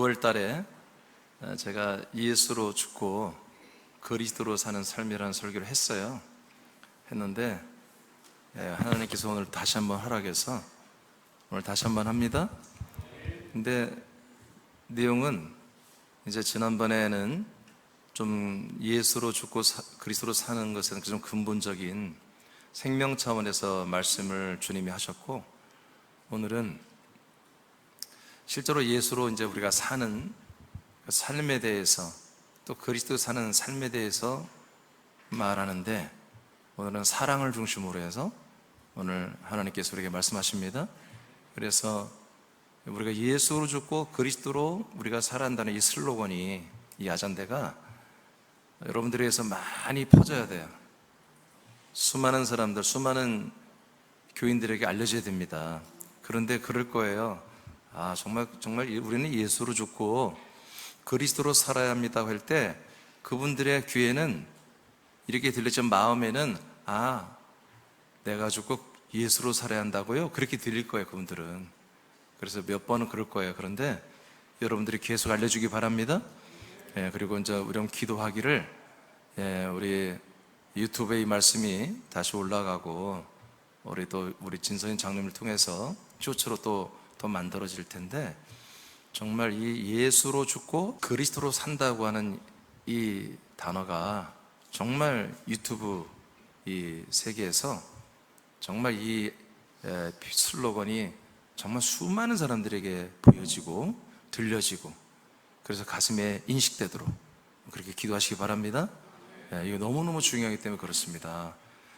6월 달에 제가 예수로 죽고 그리스도로 사는 삶이라는 설교를 했는데 하나님께서 오늘 다시 한번 허락해서 오늘 다시 한번 합니다. 근데 내용은 이제 지난번에는 좀 예수로 죽고 그리스도로 사는 것은 좀 근본적인 생명 차원에서 말씀을 주님이 하셨고, 오늘은 실제로 예수로 이제 우리가 사는 그 삶에 대해서, 또 그리스도 사는 삶에 대해서 말하는데, 오늘은 사랑을 중심으로 해서 오늘 하나님께서 우리에게 말씀하십니다. 그래서 우리가 예수로 죽고 그리스도로 우리가 살아간다는 이 슬로건이, 이 아잔데가 여러분들에 의해서 많이 퍼져야 돼요. 수많은 사람들, 수많은 교인들에게 알려져야 됩니다. 그런데 그럴 거예요. 정말 우리는 예수로 죽고 그리스도로 살아야 합니다 할 때 그분들의 귀에는 이렇게 들리지만 마음에는 내가 죽고 예수로 살아야 한다고요? 그렇게 들릴 거예요, 그분들은. 그래서 몇 번은 그럴 거예요. 그런데 여러분들이 계속 알려주기 바랍니다. 그리고 이제 우리 기도하기를, 우리 유튜브에 이 말씀이 다시 올라가고 우리 진선인 장로님을 통해서 쇼츠로 또 더 만들어질 텐데, 정말 이 예수로 죽고 그리스도로 산다고 하는 이 단어가 정말 유튜브 이 세계에서 정말 이 슬로건이 정말 수많은 사람들에게 보여지고 들려지고, 그래서 가슴에 인식되도록 그렇게 기도하시기 바랍니다. 이거 너무너무 중요하기 때문에 그렇습니다.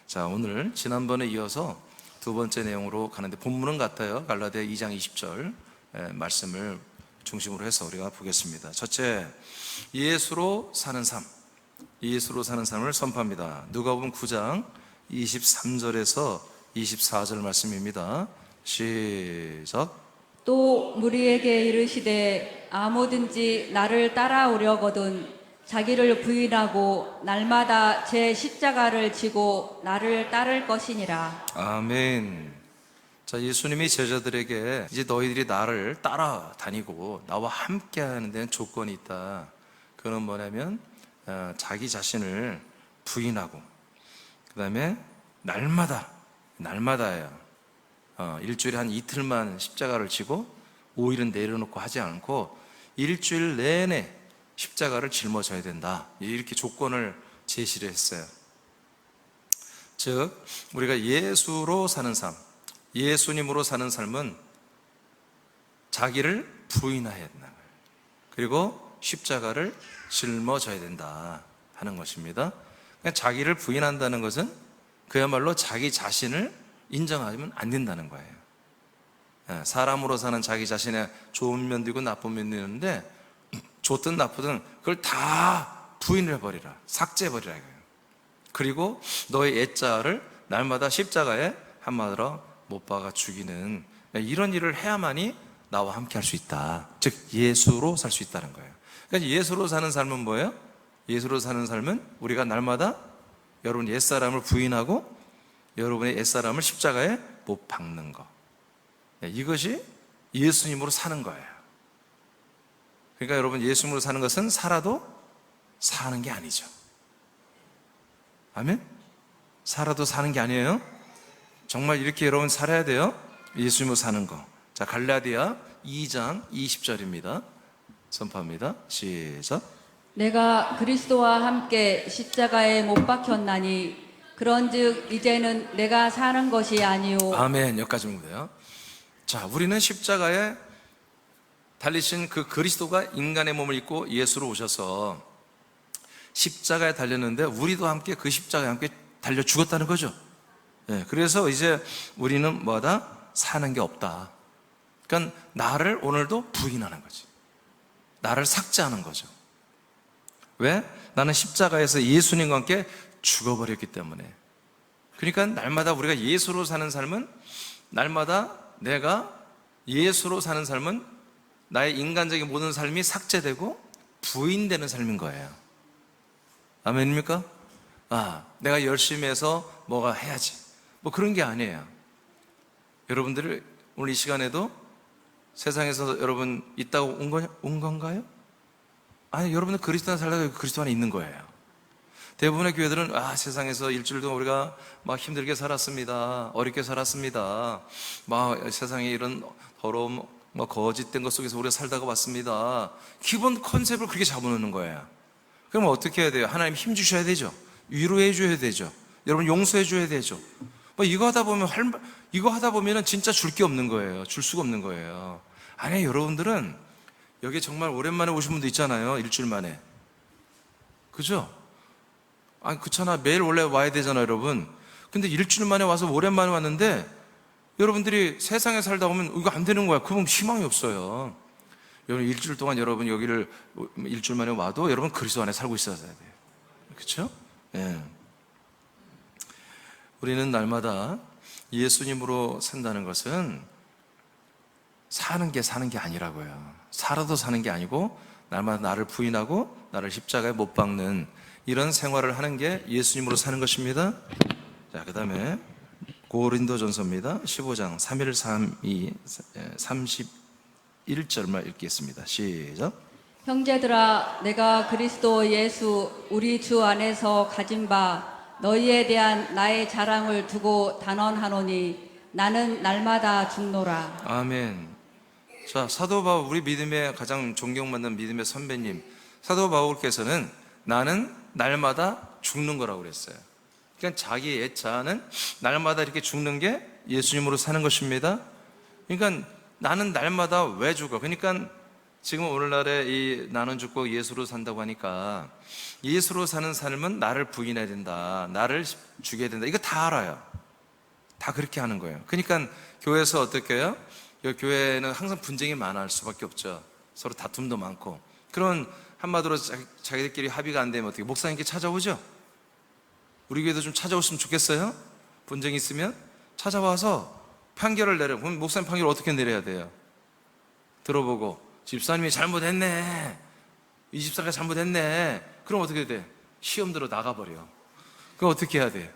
자, 오늘 지난번에 이어서 두 번째 내용으로 가는데, 본문은 같아요. 갈라디아 2장 20절 말씀을 중심으로 해서 우리가 보겠습니다. 첫째, 예수로 사는 삶, 예수로 사는 삶을 선포합니다. 누가복음 9장 23절에서 24절 말씀입니다. 시작. 또 무리에게 이르시되 아무든지 나를 따라오려거든 자기를 부인하고 날마다 제 십자가를 지고 나를 따를 것이니라. 아멘. 자, 예수님이 제자들에게 이제 너희들이 나를 따라다니고 나와 함께 하는 데는 조건이 있다. 그건 뭐냐면 자기 자신을 부인하고, 그 다음에 날마다예요. 일주일에 한 이틀만 십자가를 지고 5일은 내려놓고 하지 않고 일주일 내내 십자가를 짊어져야 된다. 이렇게 조건을 제시를 했어요. 즉, 우리가 예수로 사는 삶, 예수님으로 사는 삶은 자기를 부인해야 된다. 그리고 십자가를 짊어져야 된다 하는 것입니다. 그러니까 자기를 부인한다는 것은 그야말로 자기 자신을 인정하면 안 된다는 거예요. 사람으로 사는 자기 자신의 좋은 면도 있고 나쁜 면도 있는데, 좋든 나쁘든 그걸 다 부인을 해버리라, 삭제해버리라 이거예요. 그리고 너의 애자를 날마다 십자가에 한마디로 못 박아 죽이는 이런 일을 해야만이 나와 함께 할 수 있다. 즉 예수로 살 수 있다는 거예요. 그러니까 예수로 사는 삶은 뭐예요? 예수로 사는 삶은 우리가 날마다 여러분 옛사람을 부인하고 여러분의 옛사람을 십자가에 못 박는 거, 이것이 예수님으로 사는 거예요. 그러니까 여러분, 예수님으로 사는 것은 살아도 사는 게 아니죠. 아멘? 살아도 사는 게 아니에요. 정말 이렇게 여러분 살아야 돼요. 예수님으로 사는 거. 자, 갈라디아 2장 20절입니다. 선포합니다. 시작. 내가 그리스도와 함께 십자가에 못 박혔나니 그런즉 이제는 내가 사는 것이 아니오. 아멘. 여기까지입니다. 돼요. 자, 우리는 십자가에 달리신 그 그리스도가 인간의 몸을 입고 예수로 오셔서 십자가에 달렸는데, 우리도 함께 그 십자가에 함께 달려 죽었다는 거죠. 그래서 이제 우리는 사는 게 없다. 그러니까 나를 오늘도 부인하는 거지. 나를 삭제하는 거죠. 왜? 나는 십자가에서 예수님과 함께 죽어버렸기 때문에. 그러니까 날마다 우리가 예수로 사는 삶은, 날마다 내가 예수로 사는 삶은 나의 인간적인 모든 삶이 삭제되고 부인되는 삶인 거예요. 아멘입니까? 내가 열심히 해서 뭐가 해야지, 그런 게 아니에요. 여러분들이 오늘 이 시간에도 세상에서 여러분 있다고 온 건가요? 아니, 여러분은 그리스도 안에 살다가 그리스도 안에 있는 거예요. 대부분의 교회들은 세상에서 일주일 동안 우리가 막 힘들게 살았습니다. 어렵게 살았습니다. 막 세상에 이런 더러움, 거짓된 것 속에서 우리가 살다가 왔습니다. 기본 컨셉을 그렇게 잡아놓는 거예요. 그럼 어떻게 해야 돼요? 하나님 힘 주셔야 되죠. 위로해 줘야 되죠. 여러분 용서해 줘야 되죠. 이거 하다 보면은 진짜 줄 게 없는 거예요. 줄 수가 없는 거예요. 아니, 여러분들은 여기 정말 오랜만에 오신 분도 있잖아요. 일주일 만에. 그죠? 아니, 그렇잖아. 매일 원래 와야 되잖아요, 여러분. 근데 일주일 만에 와서 오랜만에 왔는데 여러분들이 세상에 살다 보면 이거 안 되는 거야. 그럼 희망이 없어요. 여러분 일주일 동안 여러분 여기를 일주일 만에 와도 여러분 그리스도 안에 살고 있어야 돼요. 그렇죠? 예. 우리는 날마다 예수님으로 산다는 것은 사는 게 아니라고요. 살아도 사는 게 아니고 날마다 나를 부인하고 나를 십자가에 못 박는 이런 생활을 하는 게 예수님으로 사는 것입니다. 자, 그 다음에 고린도전서입니다. 15장 3일 3이 31절만 읽겠습니다. 시작. 형제들아, 내가 그리스도 예수 우리 주 안에서 가진 바 너희에 대한 나의 자랑을 두고 단언하노니 나는 날마다 죽노라. 아멘. 자, 사도 바울, 우리 믿음의 가장 존경받는 믿음의 선배님 사도 바울께서는 나는 날마다 죽는 거라고 그랬어요. 그러니까 자기 옛자는 날마다 이렇게 죽는 게 예수님으로 사는 것입니다. 그러니까 나는 날마다 왜 죽어? 그러니까 지금 오늘날에 이 나는 죽고 예수로 산다고 하니까 예수로 사는 삶은 나를 부인해야 된다, 나를 죽여야 된다, 이거 다 알아요. 다 그렇게 하는 거예요. 그러니까 교회에서 어떻게 해요? 교회는 항상 분쟁이 많을 수밖에 없죠. 서로 다툼도 많고. 그런 한마디로 자기들끼리 합의가 안 되면 어떻게 목사님께 찾아오죠? 우리 교회도 좀 찾아오시면 좋겠어요? 분쟁이 있으면 찾아와서 판결을 내려. 그럼 목사님 판결을 어떻게 내려야 돼요? 들어보고 집사님이 잘못했네, 이 집사가 잘못했네. 그럼 어떻게 돼? 시험 들어 나가버려. 그럼 어떻게 해야 돼?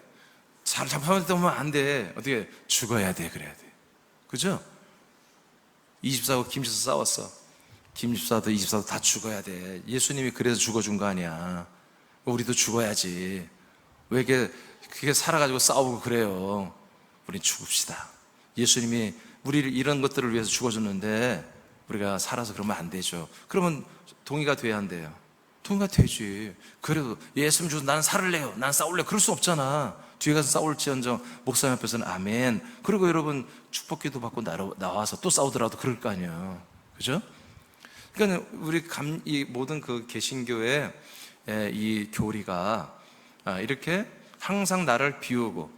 잘못하면 안 돼. 어떻게? 죽어야 돼. 그래야 돼. 그죠? 이 집사하고 김 집사 싸웠어. 김 집사도 이 집사도 다 죽어야 돼. 예수님이 그래서 죽어준 거 아니야. 우리도 죽어야지. 왜 그게 살아가지고 싸우고 그래요? 우린 죽읍시다. 예수님이 우리를 이런 것들을 위해서 죽어줬는데 우리가 살아서 그러면 안 되죠. 그러면 동의가 돼야 한대요. 동의가 되지. 그래도 예수님 주셔서 나는 살을래요, 난 싸울래요, 그럴 수 없잖아. 뒤에 가서 싸울지언정 목사님 앞에서는 아멘. 그리고 여러분 축복기도 받고 나와서 또 싸우더라도 그럴 거 아니에요. 그죠? 그러니까 우리 이 모든 그 개신교의 이 교리가 이렇게 항상 나를 비우고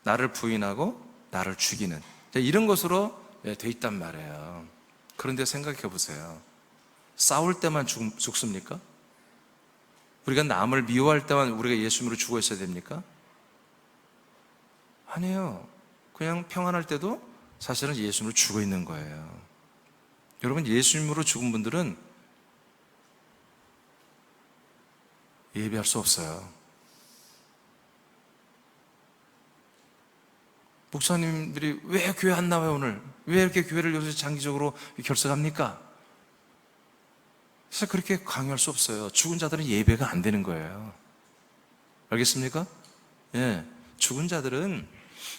나를 부인하고 나를 죽이는 이런 것으로 돼 있단 말이에요. 그런데 생각해 보세요. 싸울 때만 죽습니까? 우리가 남을 미워할 때만 우리가 예수님으로 죽어 있어야 됩니까? 아니에요. 그냥 평안할 때도 사실은 예수님으로 죽어 있는 거예요. 여러분, 예수님으로 죽은 분들은 예배할 수 없어요. 목사님들이 왜 교회 안 나와요 오늘? 왜 이렇게 교회를 요새 장기적으로 결석합니까? 사실 그렇게 강요할 수 없어요. 죽은 자들은 예배가 안 되는 거예요. 알겠습니까? 예, 죽은 자들은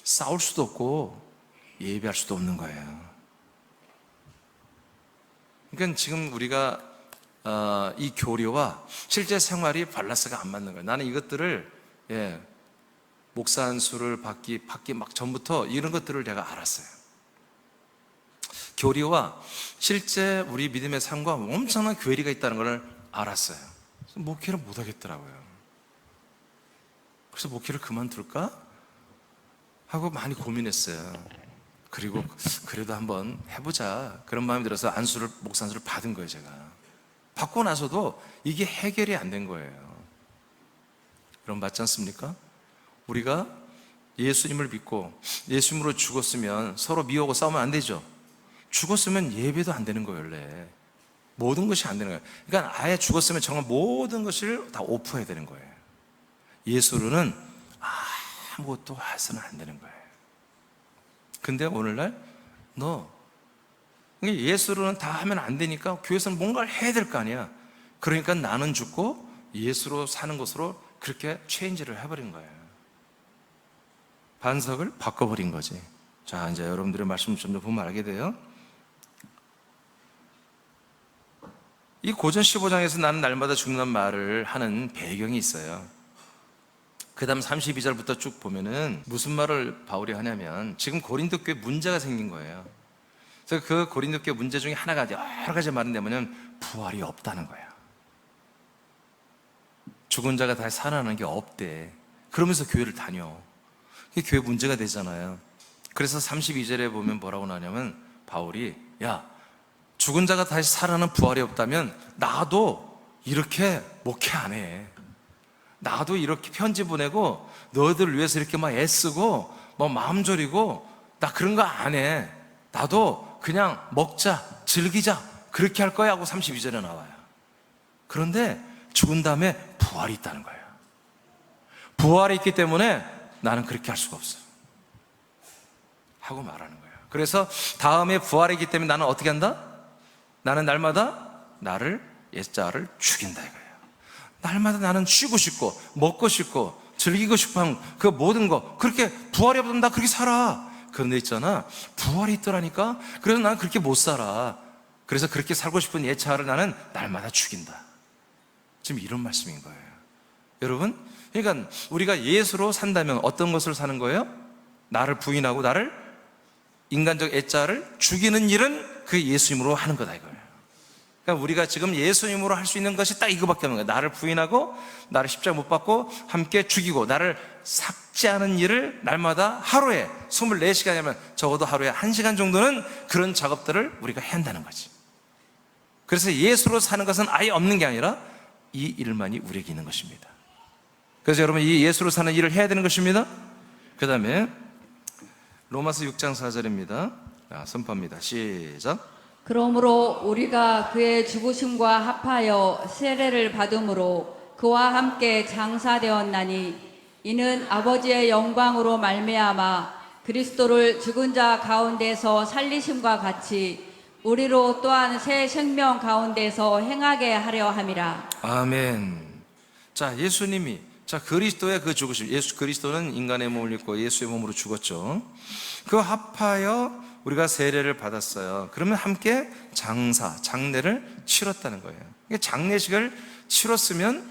싸울 수도 없고 예배할 수도 없는 거예요. 그러니까 지금 우리가 이 교리와 실제 생활이 밸런스가 안 맞는 거예요. 나는 이것들을 목사 안수를 받기 막 전부터 이런 것들을 내가 알았어요. 교리와 실제 우리 믿음의 삶과 엄청난 괴리가 있다는 걸 알았어요. 그래서 목회를 못 하겠더라고요. 그래서 목회를 그만둘까 하고 많이 고민했어요. 그리고 그래도 한번 해보자 그런 마음이 들어서 목사 안수를 받은 거예요. 제가 받고 나서도 이게 해결이 안 된 거예요. 여러분 맞지 않습니까? 우리가 예수님을 믿고 예수님으로 죽었으면 서로 미워하고 싸우면 안 되죠. 죽었으면 예배도 안 되는 거예요. 원래 모든 것이 안 되는 거예요. 그러니까 아예 죽었으면 정말 모든 것을 다 오프해야 되는 거예요. 예수로는 아무것도 해서는 안 되는 거예요. 근데 오늘날 너 그러니까 예수로는 다 하면 안 되니까 교회에서는 뭔가를 해야 될 거 아니야. 그러니까 나는 죽고 예수로 사는 것으로 그렇게 체인지를 해버린 거예요. 반석을 바꿔버린 거지. 자, 이제 여러분들의 말씀을 좀 더 보면 알게 돼요. 이 고전 15장에서 나는 날마다 죽는 말을 하는 배경이 있어요. 그 다음 32절부터 쭉 보면은 무슨 말을 바울이 하냐면 지금 고린도 교회에 문제가 생긴 거예요. 그래서 그 고린도 교회 문제 중에 하나가 여러 가지 말은 뭐냐면 부활이 없다는 거예요. 죽은 자가 다시 살아나는 게 없대. 그러면서 교회를 다녀. 그게 교회 문제가 되잖아요. 그래서 32절에 보면 뭐라고 나냐면 바울이 야, 죽은 자가 다시 살아나는 부활이 없다면 나도 이렇게 목회 안 해. 나도 이렇게 편지 보내고 너희들을 위해서 이렇게 막 애쓰고 뭐 마음 졸이고 나 그런 거 안 해. 나도 그냥 먹자, 즐기자 그렇게 할 거야 하고 32절에 나와요. 그런데 죽은 다음에 부활이 있다는 거예요. 부활이 있기 때문에 나는 그렇게 할 수가 없어 하고 말하는 거예요. 그래서 다음에 부활이 있기 때문에 나는 어떻게 한다? 나는 날마다 나를 옛자를 죽인다 이거예요. 날마다 나는 쉬고 싶고 먹고 싶고 즐기고 싶은 그 모든 거 그렇게 부활이 없으면 나 그렇게 살아. 그런데 있잖아 부활이 있더라니까. 그래서 나는 그렇게 못 살아. 그래서 그렇게 살고 싶은 옛자를 나는 날마다 죽인다. 지금 이런 말씀인 거예요. 여러분, 그러니까 우리가 예수로 산다면 어떤 것을 사는 거예요? 나를 부인하고 나를 인간적 애자를 죽이는 일은 그 예수님으로 하는 거다 이거예요. 그러니까 우리가 지금 예수님으로 할 수 있는 것이 딱 이거밖에 없는 거예요. 나를 부인하고 나를 십자가 못 박고 함께 죽이고 나를 삭제하는 일을 날마다 하루에 24시간이면 적어도 하루에 1시간 정도는 그런 작업들을 우리가 해야 한다는 거지. 그래서 예수로 사는 것은 아예 없는 게 아니라 이 일만이 우리에게 있는 것입니다. 그래서 여러분 이 예수로 사는 일을 해야 되는 것입니다. 그 다음에 로마서 6장 4절입니다. 선포합니다. 시작. 그러므로 우리가 그의 죽으심과 합하여 세례를 받음으로 그와 함께 장사되었나니 이는 아버지의 영광으로 말미암아 그리스도를 죽은 자 가운데서 살리심과 같이 우리로 또한 새 생명 가운데서 행하게 하려 함이라. 아멘. 자, 예수님이 그리스도의 그 죽으심, 예수 그리스도는 인간의 몸을 입고 예수의 몸으로 죽었죠. 그 합하여 우리가 세례를 받았어요. 그러면 함께 장례를 치렀다는 거예요. 장례식을 치렀으면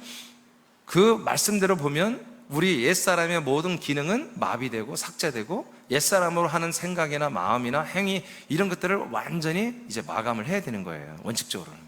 그 말씀대로 보면 우리 옛사람의 모든 기능은 마비되고 삭제되고 옛사람으로 하는 생각이나 마음이나 행위 이런 것들을 완전히 이제 마감을 해야 되는 거예요. 원칙적으로는.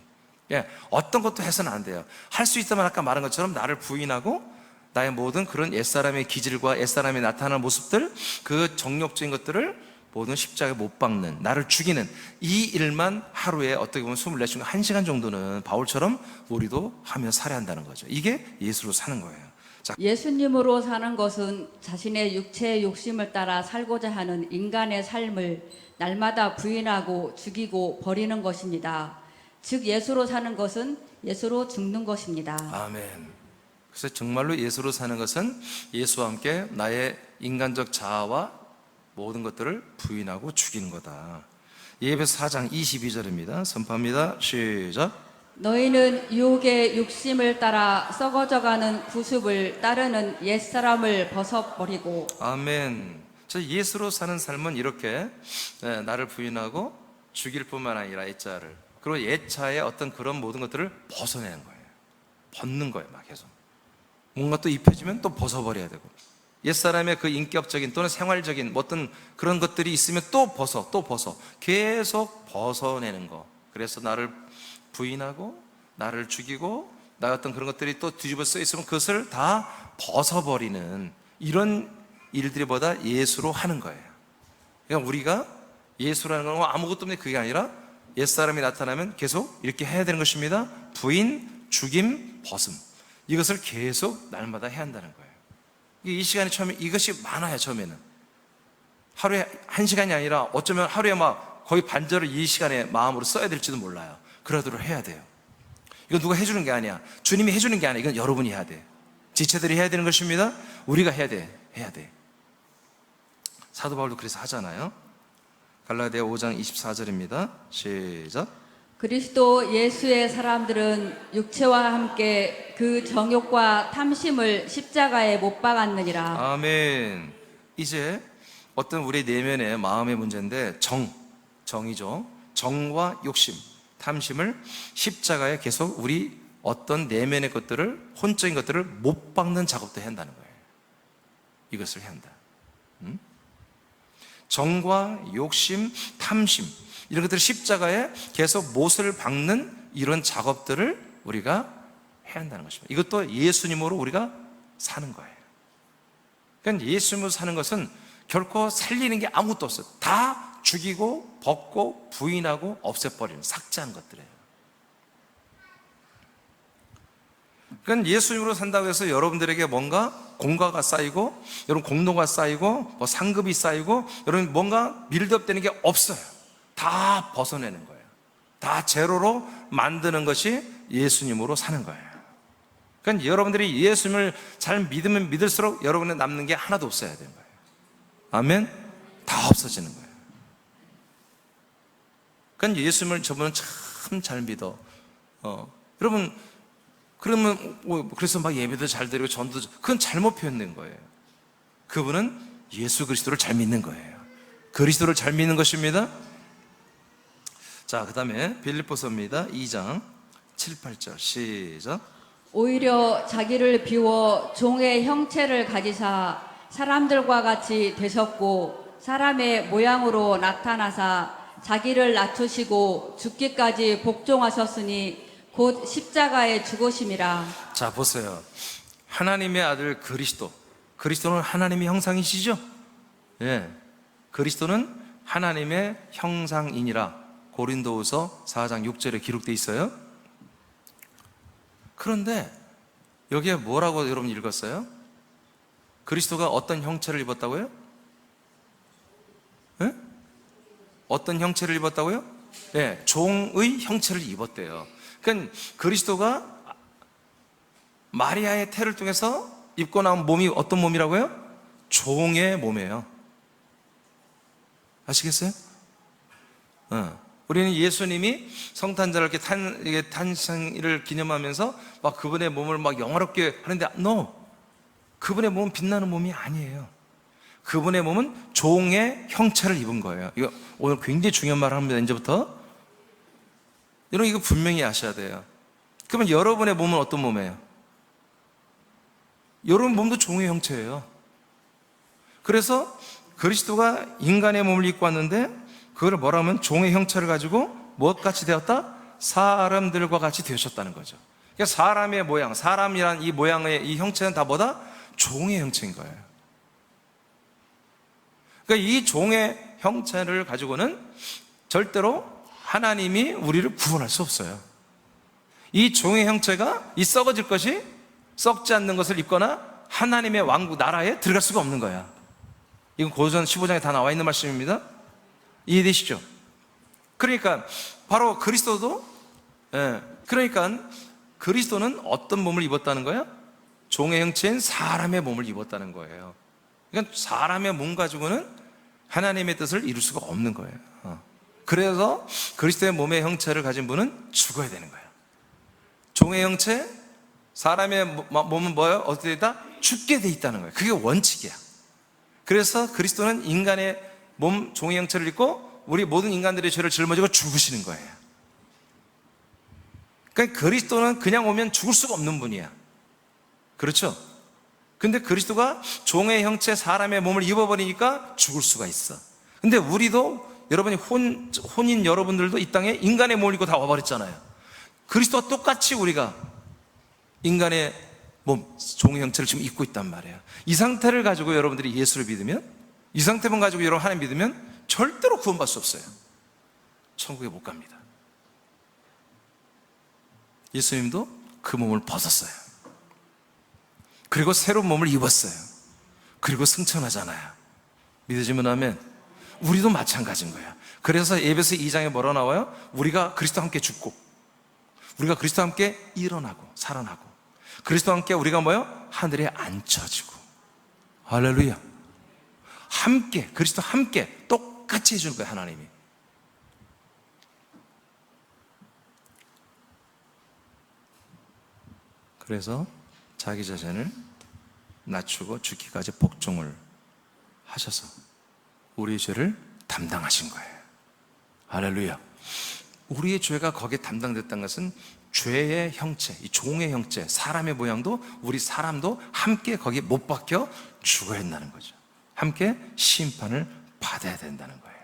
어떤 것도 해서는 안 돼요. 할 수 있다면 아까 말한 것처럼 나를 부인하고 나의 모든 그런 옛사람의 기질과 옛사람이 나타나는 모습들, 그 정욕적인 것들을 모든 십자가에 못 박는, 나를 죽이는 이 일만 하루에 어떻게 보면 24시간, 1시간 정도는 바울처럼 우리도 하며 살아야 한다는 거죠. 이게 예수로 사는 거예요. 자, 예수님으로 사는 것은 자신의 육체의 욕심을 따라 살고자 하는 인간의 삶을 날마다 부인하고 죽이고 버리는 것입니다. 즉 예수로 사는 것은 예수로 죽는 것입니다. 아멘. 그래서 정말로 예수로 사는 것은 예수와 함께 나의 인간적 자아와 모든 것들을 부인하고 죽이는 거다. 예배서 4장 22절입니다. 선포합니다. 시작. 너희는 유혹의 욕심을 따라 썩어져가는 구습을 따르는 옛사람을 벗어버리고. 아멘. 예수로 사는 삶은 이렇게 나를 부인하고 죽일 뿐만 아니라 옛자를, 그리고 옛자의 어떤 그런 모든 것들을 벗어내는 거예요. 벗는 거예요. 막 계속 뭔가 또 입혀지면 또 벗어버려야 되고, 옛사람의 그 인격적인 또는 생활적인 어떤 그런 것들이 있으면 또 벗어 계속 벗어내는 거. 그래서 나를 부인하고 나를 죽이고 나 어떤 그런 것들이 또 뒤집어 써 있으면 그것을 다 벗어버리는 이런 일들보다 예수로 하는 거예요. 그러니까 우리가 예수라는 건 아무것도 없는 그게 아니라 옛사람이 나타나면 계속 이렇게 해야 되는 것입니다. 부인, 죽임, 벗음, 이것을 계속 날마다 해야 한다는 거예요. 이 시간이 처음에 이것이 많아요. 처음에는 하루에 1시간이 아니라 어쩌면 하루에 막 거의 반절을 이 시간에 마음으로 써야 될지도 몰라요. 그러도록 해야 돼요. 이건 누가 해주는 게 아니야. 주님이 해주는 게 아니야. 이건 여러분이 해야 돼. 지체들이 해야 되는 것입니다. 우리가 해야 돼. 사도 바울도 그래서 하잖아요. 갈라디아 5장 24절입니다. 시작. 그리스도 예수의 사람들은 육체와 함께 그 정욕과 탐심을 십자가에 못 박았느니라. 아멘. 이제 어떤 우리 내면의 마음의 문제인데 정이죠. 정과 욕심, 탐심을 십자가에 계속 우리 어떤 내면의 것들을, 혼적인 것들을 못 박는 작업도 해야 한다는 거예요. 이것을 해야 한다. 정과 욕심, 탐심, 이런 것들을 십자가에 계속 못을 박는 이런 작업들을 우리가 해야 한다는 것입니다. 이것도 예수님으로 우리가 사는 거예요. 그러니까 예수님으로 사는 것은 결코 살리는 게 아무것도 없어요. 다 죽이고 벗고 부인하고 없애버리는, 삭제한 것들이에요. 그러니까 예수님으로 산다고 해서 여러분들에게 뭔가 공과가 쌓이고, 여러분 공로가 쌓이고, 뭐 상급이 쌓이고, 여러분 뭔가 빌드업되는 게 없어요. 다 벗어내는 거예요. 다 제로로 만드는 것이 예수님으로 사는 거예요. 그러니까 여러분들이 예수님을 잘 믿으면 믿을수록 여러분에 남는 게 하나도 없어야 되는 거예요. 아멘? 다 없어지는 거예요. 그러니까 예수님을 저분은 참 잘 믿어. 여러분, 그러면 그래서 막 예배도 잘 드리고 전도, 그건 잘못 표현된 거예요. 그분은 예수 그리스도를 잘 믿는 거예요. 그리스도를 잘 믿는 것입니다. 자, 그 다음에 빌립보서입니다. 2장 7, 8절 시작. 오히려 자기를 비워 종의 형체를 가지사 사람들과 같이 되셨고 사람의 모양으로 나타나사 자기를 낮추시고 죽기까지 복종하셨으니 곧 십자가에 죽으심이라. 자, 보세요. 하나님의 아들 그리스도는 하나님의 형상이시죠? 예. 그리스도는 하나님의 형상이니라. 고린도후서 4장 6절에 기록되어 있어요. 그런데 여기에 뭐라고 여러분 읽었어요? 그리스도가 어떤 형체를 입었다고요? 예? 어떤 형체를 입었다고요? 예, 종의 형체를 입었대요. 그러니까 그리스도가 마리아의 태를 통해서 입고 나온 몸이 어떤 몸이라고요? 종의 몸이에요. 아시겠어요? 우리는 예수님이 성탄절을 이렇게 탄생일을 기념하면서 막 그분의 몸을 막 영화롭게 하는데, 그분의 몸은 빛나는 몸이 아니에요. 그분의 몸은 종의 형체를 입은 거예요. 이거 오늘 굉장히 중요한 말을 합니다. 이제부터 여러분, 이거 분명히 아셔야 돼요. 그러면 여러분의 몸은 어떤 몸이에요? 여러분 몸도 종의 형체예요. 그래서 그리스도가 인간의 몸을 입고 왔는데, 그걸 뭐라 하면 종의 형체를 가지고 무엇같이 되었다? 사람들과 같이 되셨다는 거죠. 그러니까 사람의 모양, 사람이란 이 모양의 이 형체는 다 뭐다? 종의 형체인 거예요. 그러니까 이 종의 형체를 가지고는 절대로 하나님이 우리를 구원할 수 없어요. 이 종의 형체가 이 썩어질 것이 썩지 않는 것을 입거나 하나님의 왕국 나라에 들어갈 수가 없는 거야. 이건 고전 15장에 다 나와 있는 말씀입니다. 이해되시죠? 그러니까 바로 그리스도도, 그러니까 그리스도는 어떤 몸을 입었다는 거야? 종의 형체인 사람의 몸을 입었다는 거예요. 그러니까 사람의 몸 가지고는 하나님의 뜻을 이룰 수가 없는 거예요. 그래서 그리스도의 몸의 형체를 가진 분은 죽어야 되는 거예요. 종의 형체, 사람의 몸은 뭐예요? 어떻게 돼 있다? 죽게 돼 있다는 거예요. 그게 원칙이야. 그래서 그리스도는 인간의 몸, 종의 형체를 입고 우리 모든 인간들의 죄를 짊어지고 죽으시는 거예요. 그러니까 그리스도는 그냥 오면 죽을 수가 없는 분이야. 그렇죠? 근데 그리스도가 종의 형체, 사람의 몸을 입어버리니까 죽을 수가 있어. 근데 우리도, 여러분이 혼인 여러분들도 이 땅에 인간의 몸을 입고 다 와버렸잖아요. 그리스도와 똑같이 우리가 인간의 몸, 종의 형체를 지금 입고 있단 말이에요. 이 상태를 가지고 여러분들이 예수를 믿으면, 이 상태만 가지고 여러분 하나님 믿으면 절대로 구원받을 수 없어요. 천국에 못 갑니다. 예수님도 그 몸을 벗었어요. 그리고 새로운 몸을 입었어요. 그리고 승천하잖아요. 믿으시면 아멘. 우리도 마찬가지인 거야. 그래서 에베소 2장에 뭐라 나와요? 우리가 그리스도와 함께 죽고, 우리가 그리스도와 함께 일어나고 살아나고, 그리스도와 함께 우리가 뭐요? 하늘에 앉혀지고. 할렐루야. 함께, 그리스도 함께 똑같이 똑같이 해주는 거예요, 하나님이. 그래서 자기 자신을 낮추고 죽기까지 복종을 하셔서 우리의 죄를 담당하신 거예요. 할렐루야. 우리의 죄가 거기에 담당됐다는 것은 죄의 형체, 이 종의 형체, 사람의 모양도 우리 사람도 함께 거기에 못 박혀 죽어야 한다는 거죠. 함께 심판을 받아야 된다는 거예요.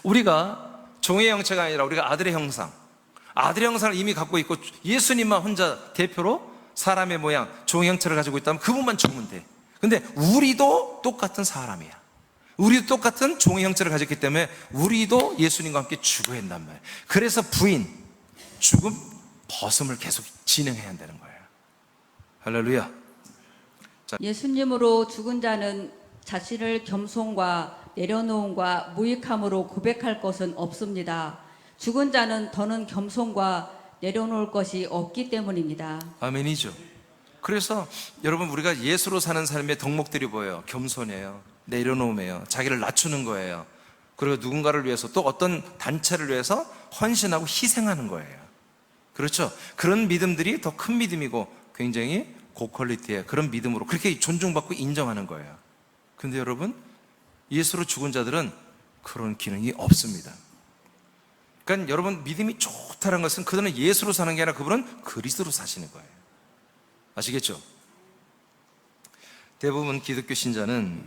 우리가 종의 형체가 아니라 우리가 아들의 형상, 아들의 형상을 이미 갖고 있고 예수님만 혼자 대표로 사람의 모양, 종의 형체를 가지고 있다면 그분만 죽으면 돼. 근데 우리도 똑같은 사람이야. 우리도 똑같은 종의 형체를 가졌기 때문에 우리도 예수님과 함께 죽어야 한단 말이에요. 그래서 부인, 죽음, 벗음을 계속 진행해야 한다는 거예요. 할렐루야. 예수님으로 죽은 자는 자신을 겸손과 내려놓음과 무익함으로 고백할 것은 없습니다. 죽은 자는 더는 겸손과 내려놓을 것이 없기 때문입니다. 아멘이죠. 그래서 여러분, 우리가 예수로 사는 삶의 덕목들이 뭐예요? 겸손해요, 내려놓음이에요, 자기를 낮추는 거예요. 그리고 누군가를 위해서 또 어떤 단체를 위해서 헌신하고 희생하는 거예요. 그렇죠? 그런 믿음들이 더 큰 믿음이고 굉장히 고퀄리티의 그런 믿음으로 그렇게 존중받고 인정하는 거예요. 근데 여러분, 예수로 죽은 자들은 그런 기능이 없습니다. 그러니까 여러분, 믿음이 좋다는 것은 그들은 예수로 사는 게 아니라 그분은 그리스도로 사시는 거예요. 아시겠죠? 대부분 기독교 신자는,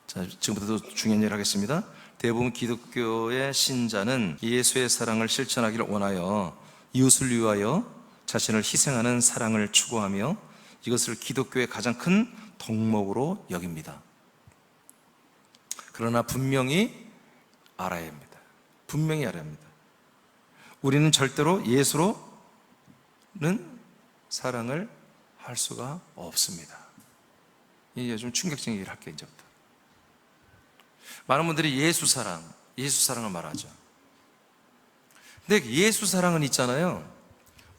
자, 지금부터 중요한 얘기를 하겠습니다. 대부분 기독교의 신자는 예수의 사랑을 실천하기를 원하여 이웃을 위하여 자신을 희생하는 사랑을 추구하며 이것을 기독교의 가장 큰 덕목으로 여깁니다. 그러나 분명히 알아야 합니다. 분명히 알아야 합니다. 우리는 절대로 예수로는 사랑을 할 수가 없습니다. 이게 좀 충격적인 얘기를 할게요, 이제부터. 많은 분들이 예수 사랑을 말하죠. 근데 예수 사랑은 있잖아요,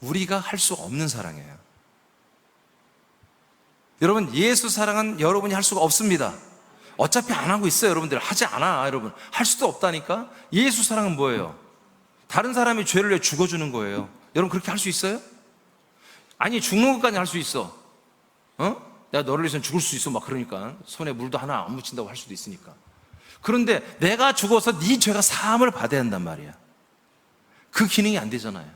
우리가 할 수 없는 사랑이에요. 여러분, 예수 사랑은 여러분이 할 수가 없습니다. 어차피 안 하고 있어요. 여러분들 하지 않아. 여러분 할 수도 없다니까. 예수 사랑은 뭐예요? 다른 사람이 죄를 위해 죽어주는 거예요. 여러분 그렇게 할 수 있어요? 아니, 죽는 것까지 할 수 있어. 내가 너를 위해서는 죽을 수 있어 막 그러니까 손에 물도 하나 안 묻힌다고 할 수도 있으니까. 그런데 내가 죽어서 네 죄가 사함을 받아야 한단 말이야. 그 기능이 안 되잖아요.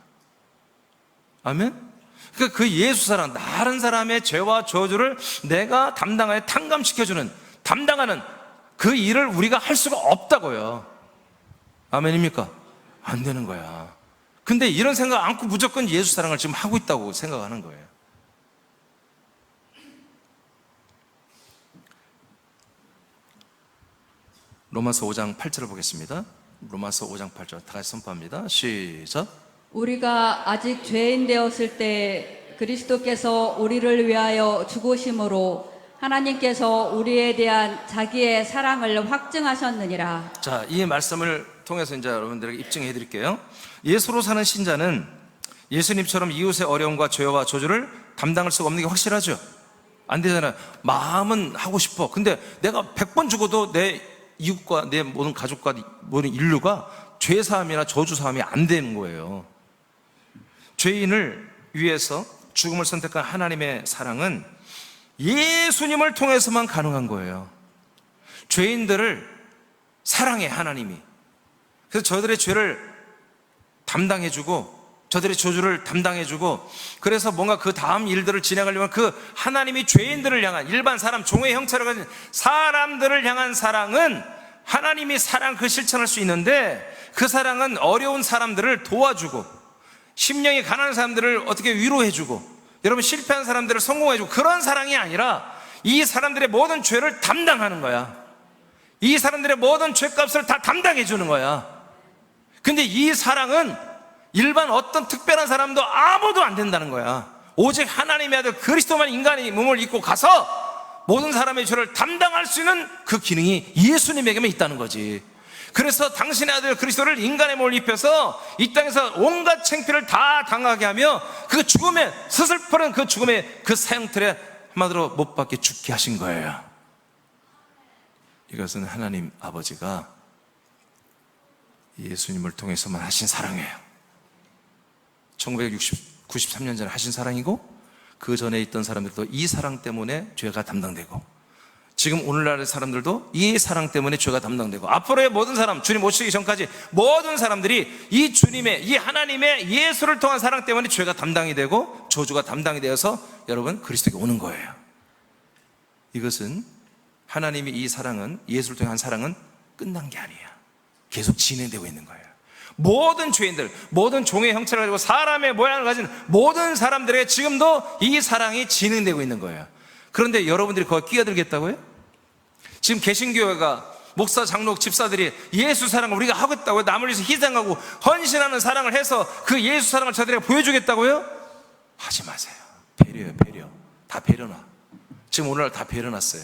아멘? 그러니까 그 예수 사랑, 다른 사람의 죄와 저주를 내가 담당하여 담당하는 그 일을 우리가 할 수가 없다고요. 아멘입니까? 안 되는 거야. 근데 이런 생각 않고 무조건 예수 사랑을 지금 하고 있다고 생각하는 거예요. 로마서 5장 8절을 보겠습니다. 로마서 5장 8절 다 같이 선포합니다. 시작. 우리가 아직 죄인 되었을 때 그리스도께서 우리를 위하여 죽으심으로 하나님께서 우리에 대한 자기의 사랑을 확증하셨느니라. 자, 이 말씀을 통해서 이제 여러분들에게 입증해 드릴게요. 예수로 사는 신자는 예수님처럼 이웃의 어려움과 죄와 저주를 담당할 수가 없는 게 확실하죠. 안 되잖아요. 마음은 하고 싶어. 근데 내가 100번 죽어도 내 이웃과 내 모든 가족과 모든 인류가 죄 사함이나 저주 사함이 안 되는 거예요. 죄인을 위해서 죽음을 선택한 하나님의 사랑은 예수님을 통해서만 가능한 거예요. 죄인들을 사랑해, 하나님이. 그래서 저들의 죄를 담당해주고 저들의 저주를 담당해주고, 그래서 뭔가 그 다음 일들을 진행하려면 그 하나님이 죄인들을 향한, 일반 사람, 종의 형체를 가진 사람들을 향한 사랑은 하나님이 사랑 그 실천할 수 있는데, 그 사랑은 어려운 사람들을 도와주고 심령이 가난한 사람들을 어떻게 위로해주고 여러분 실패한 사람들을 성공해주고 그런 사랑이 아니라 이 사람들의 모든 죄를 담당하는 거야. 이 사람들의 모든 죄값을 다 담당해주는 거야. 근데 이 사랑은 일반 어떤 특별한 사람도 아무도 안 된다는 거야. 오직 하나님의 아들 그리스도만 인간의 몸을 입고 가서 모든 사람의 죄를 담당할 수 있는 그 기능이 예수님에게만 있다는 거지. 그래서 당신의 아들 그리스도를 인간의 몸을 입혀서 이 땅에서 온갖 창피를 다 당하게 하며 그 죽음의 서슬퍼른 그 죽음의 그 사형틀에 한마디로 못 박게 죽게 하신 거예요. 이것은 하나님 아버지가 예수님을 통해서만 하신 사랑이에요. 1993년 전에 하신 사랑이고, 그 전에 있던 사람들도 이 사랑 때문에 죄가 담당되고, 지금 오늘날의 사람들도 이 사랑 때문에 죄가 담당되고, 앞으로의 모든 사람, 주님 오시기 전까지 모든 사람들이 이 주님의, 이 하나님의 예수를 통한 사랑 때문에 죄가 담당이 되고 저주가 담당이 되어서 여러분 그리스도에게 오는 거예요. 이것은 하나님이 이 사랑은, 예수를 통한 사랑은 끝난 게 아니에요. 계속 진행되고 있는 거예요. 모든 죄인들, 모든 종의 형체를 가지고 사람의 모양을 가진 모든 사람들에게 지금도 이 사랑이 진행되고 있는 거예요. 그런데 여러분들이 거기 끼어들겠다고요? 지금 개신교회가, 목사, 장로, 집사들이 예수 사랑을 우리가 하겠다고요? 남을 위해서 희생하고 헌신하는 사랑을 해서 그 예수 사랑을 저들에게 보여주겠다고요? 하지 마세요. 배려요, 배려. 다 배려놔. 지금 오늘날 다 배려놨어요.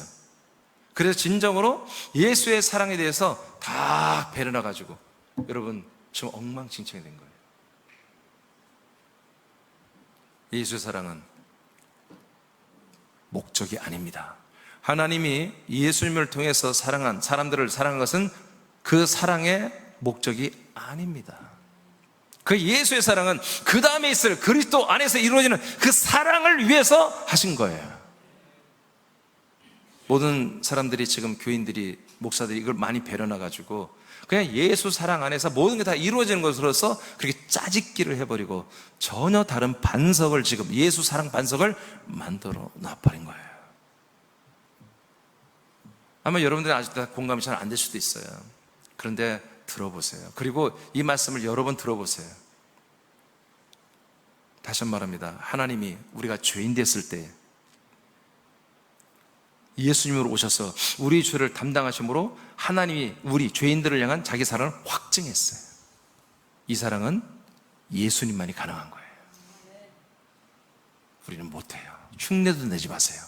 그래서 진정으로 예수의 사랑에 대해서 다 배려놔가지고 여러분 지금 엉망진창이 된 거예요. 예수의 사랑은 목적이 아닙니다. 하나님이 예수님을 통해서 사랑한 사람들을 사랑한 것은 그 사랑의 목적이 아닙니다. 그 예수의 사랑은 그 다음에 있을 그리스도 안에서 이루어지는 그 사랑을 위해서 하신 거예요. 모든 사람들이, 지금 교인들이, 목사들이 이걸 많이 배려놔가지고 그냥 예수 사랑 안에서 모든 게 다 이루어지는 것으로서 그렇게 짜집기를 해버리고 전혀 다른 반석을, 지금 예수 사랑 반석을 만들어 놔버린 거예요. 아마 여러분들은 아직도 공감이 잘 안 될 수도 있어요. 그런데 들어보세요. 그리고 이 말씀을 여러 번 들어보세요. 다시 한번 말합니다. 하나님이 우리가 죄인 됐을 때 예수님으로 오셔서 우리 죄를 담당하심으로 하나님이 우리 죄인들을 향한 자기 사랑을 확증했어요. 이 사랑은 예수님만이 가능한 거예요. 우리는 못해요. 흉내도 내지 마세요.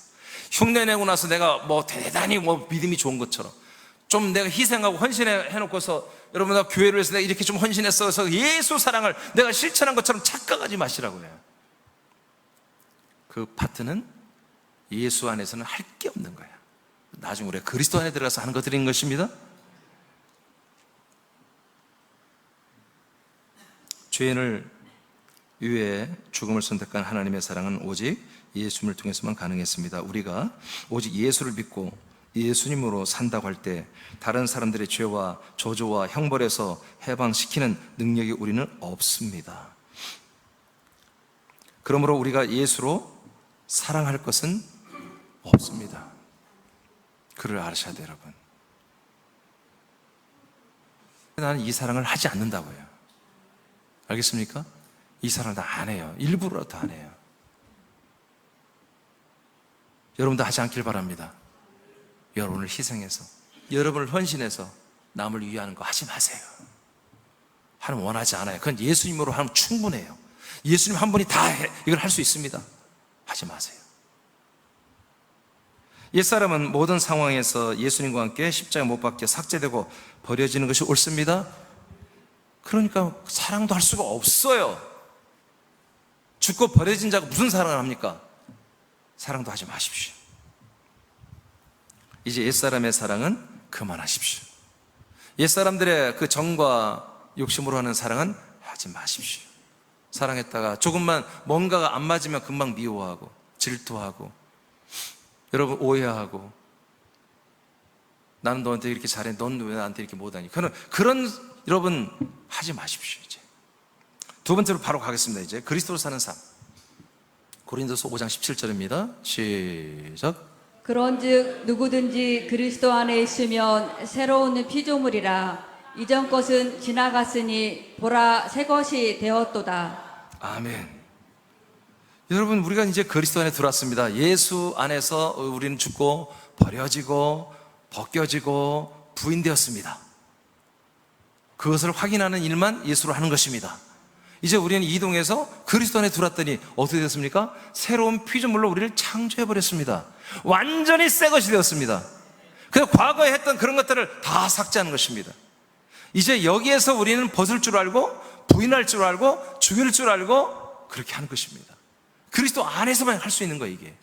흉내 내고 나서 내가 뭐 대단히 뭐 믿음이 좋은 것처럼 좀 내가 희생하고 헌신해놓고서 여러분 나 교회를 위해서 내가 이렇게 좀 헌신했어 그래서 예수 사랑을 내가 실천한 것처럼 착각하지 마시라고요. 그 파트는 예수 안에서는 할 게 없는 거야. 나중에 우리가 그리스도 안에 들어가서 하는 것들인 것입니다. 죄인을 위해 죽음을 선택한 하나님의 사랑은 오직 예수님을 통해서만 가능했습니다. 우리가 오직 예수를 믿고 예수님으로 산다고 할 때 다른 사람들의 죄와 저주와 형벌에서 해방시키는 능력이 우리는 없습니다. 그러므로 우리가 예수로 사랑할 것은 없습니다. 그를 아셔야 돼요, 여러분. 나는 이 사랑을 하지 않는다고요. 알겠습니까? 이 사랑을 다 안 해요. 일부러라도 안 해요. 여러분도 하지 않길 바랍니다. 여러분을 희생해서, 여러분을 헌신해서 남을 위하는 거 하지 마세요. 하나님 원하지 않아요. 그건 예수님으로 하면 충분해요. 예수님 한 분이 다 이걸 할 수 있습니다. 하지 마세요. 옛사람은 모든 상황에서 예수님과 함께 십자가에 못 박혀 삭제되고 버려지는 것이 옳습니다. 그러니까 사랑도 할 수가 없어요. 죽고 버려진 자가 무슨 사랑을 합니까? 사랑도 하지 마십시오. 이제 옛사람의 사랑은 그만하십시오. 옛사람들의 그 정과 욕심으로 하는 사랑은 하지 마십시오. 사랑했다가 조금만 뭔가가 안 맞으면 금방 미워하고 질투하고 여러분 오해하고 나는 너한테 이렇게 잘해 넌 왜 나한테 이렇게 못하니 그런 여러분 하지 마십시오. 이제 두 번째로 바로 가겠습니다. 이제 그리스도로 사는 삶. 고린도서 5장 17절입니다 시작. 그런즉 누구든지 그리스도 안에 있으면 새로운 피조물이라 이전 것은 지나갔으니 보라 새 것이 되었도다. 아멘. 여러분 우리가 이제 그리스도 안에 들어왔습니다. 예수 안에서 우리는 죽고 버려지고 벗겨지고 부인되었습니다. 그것을 확인하는 일만 예수로 하는 것입니다. 이제 우리는 이동해서 그리스도 안에 들어왔더니 어떻게 됐습니까? 새로운 피조물로 우리를 창조해버렸습니다. 완전히 새 것이 되었습니다. 그래서 과거에 했던 그런 것들을 다 삭제하는 것입니다. 이제 여기에서 우리는 벗을 줄 알고 부인할 줄 알고 죽일 줄 알고 그렇게 하는 것입니다. 그리스도 안에서만 할 수 있는 거예요. 이게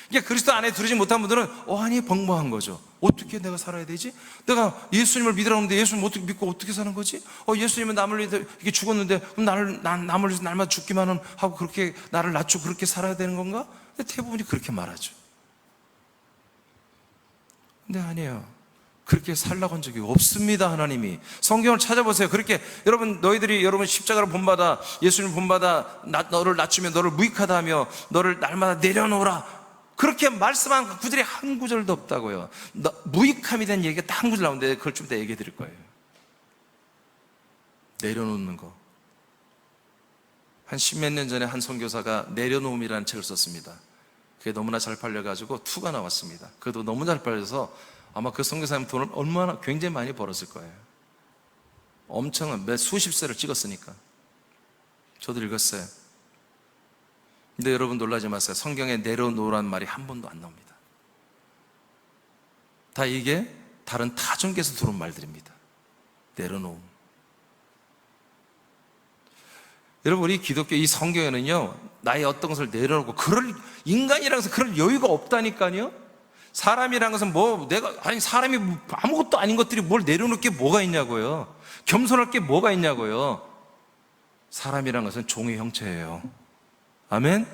이게 그리스도 안에 들어지 못한 분들은 아니 벙벙한 거죠. 어떻게 내가 살아야 되지? 내가 예수님을 믿으라고 하는데 예수님 어떻게 믿고 어떻게 사는 거지? 예수님은 남을 위해서 이게 죽었는데 그럼 남을 위해서 날마다 죽기만 하고 그렇게 나를 낮추고 그렇게 살아야 되는 건가? 근데 대부분이 그렇게 말하죠. 근데 아니에요. 그렇게 살라고 한 적이 없습니다. 하나님이 성경을 찾아보세요. 그렇게 여러분 십자가를 본받아 예수님을 본받아 너를 낮추며 너를 무익하다 하며 너를 날마다 내려놓으라 그렇게 말씀한 구절이 한 구절도 없다고요. 무익함이 된 얘기가 딱 한 구절 나오는데 그걸 좀 이따 얘기해 드릴 거예요. 내려놓는 거. 한 십몇 년 전에 한 선교사가 내려놓음이라는 책을 썼습니다. 그게 너무나 잘 팔려가지고 2가 나왔습니다. 그것도 너무 잘 팔려서 아마 그 선교사님 돈을 얼마나 굉장히 많이 벌었을 거예요. 엄청난 몇 수십 세를 찍었으니까. 저도 읽었어요. 근데 여러분 놀라지 마세요. 성경에 내려놓으라는 말이 한 번도 안 나옵니다. 다 이게 다른 타종께서 들어온 말들입니다. 내려놓음. 여러분 우리 기독교 이 성경에는요 나의 어떤 것을 내려놓고 인간이라는 것은 그럴 여유가 없다니까요. 사람이라는 것은 사람이 아무것도 아닌 것들이 뭘 내려놓을 게 뭐가 있냐고요. 겸손할 게 뭐가 있냐고요. 사람이라는 것은 종의 형체예요. 아멘.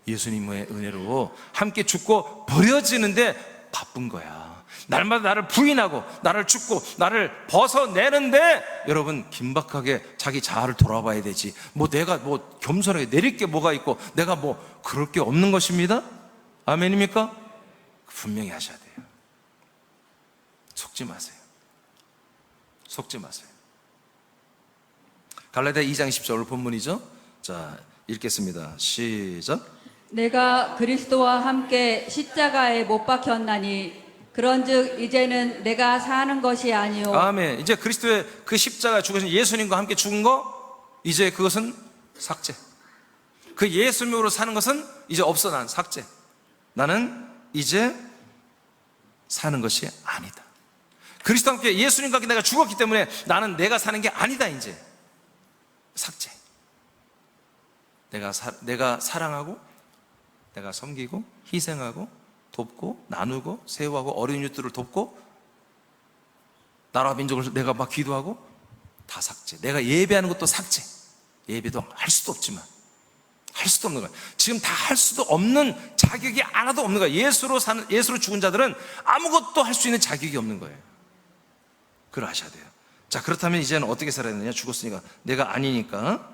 예수님의 은혜로 함께 죽고 버려지는데 바쁜 거야. 날마다 나를 부인하고 나를 죽고 나를 벗어내는데 여러분 긴박하게 자기 자아를 돌아봐야 되지. 내가 겸손하게 내릴 게 뭐가 있고 내가 그럴 게 없는 것입니다. 아멘입니까? 분명히 하셔야 돼요. 속지 마세요. 속지 마세요. 갈라디아 2장 10절 본문이죠. 자, 읽겠습니다. 시작. 내가 그리스도와 함께 십자가에 못 박혔나니 그런즉 이제는 내가 사는 것이 아니요 아멘. 이제 그리스도의 그 십자가 죽으신 예수님과 함께 죽은 거 이제 그것은 삭제. 그 예수님으로 사는 것은 이제 없어. 난 삭제. 나는 이제 사는 것이 아니다. 그리스도와 함께 예수님과 함께 내가 죽었기 때문에 나는 내가 사는 게 아니다. 이제 삭제. 내가 사랑하고 내가 섬기고 희생하고 돕고 나누고 세우하고 어린 이들을 돕고 나라 민족을 내가 막 기도하고 다 삭제. 내가 예배하는 것도 삭제. 예배도 할 수도 없지만 할 수도 없는 거야. 지금 다 할 수도 없는 자격이 하나도 없는 거야. 예수로 죽은 자들은 아무것도 할 수 있는 자격이 없는 거예요. 그걸 아셔야 돼요. 자, 그렇다면 이제는 어떻게 살아야 되느냐? 죽었으니까 내가 아니니까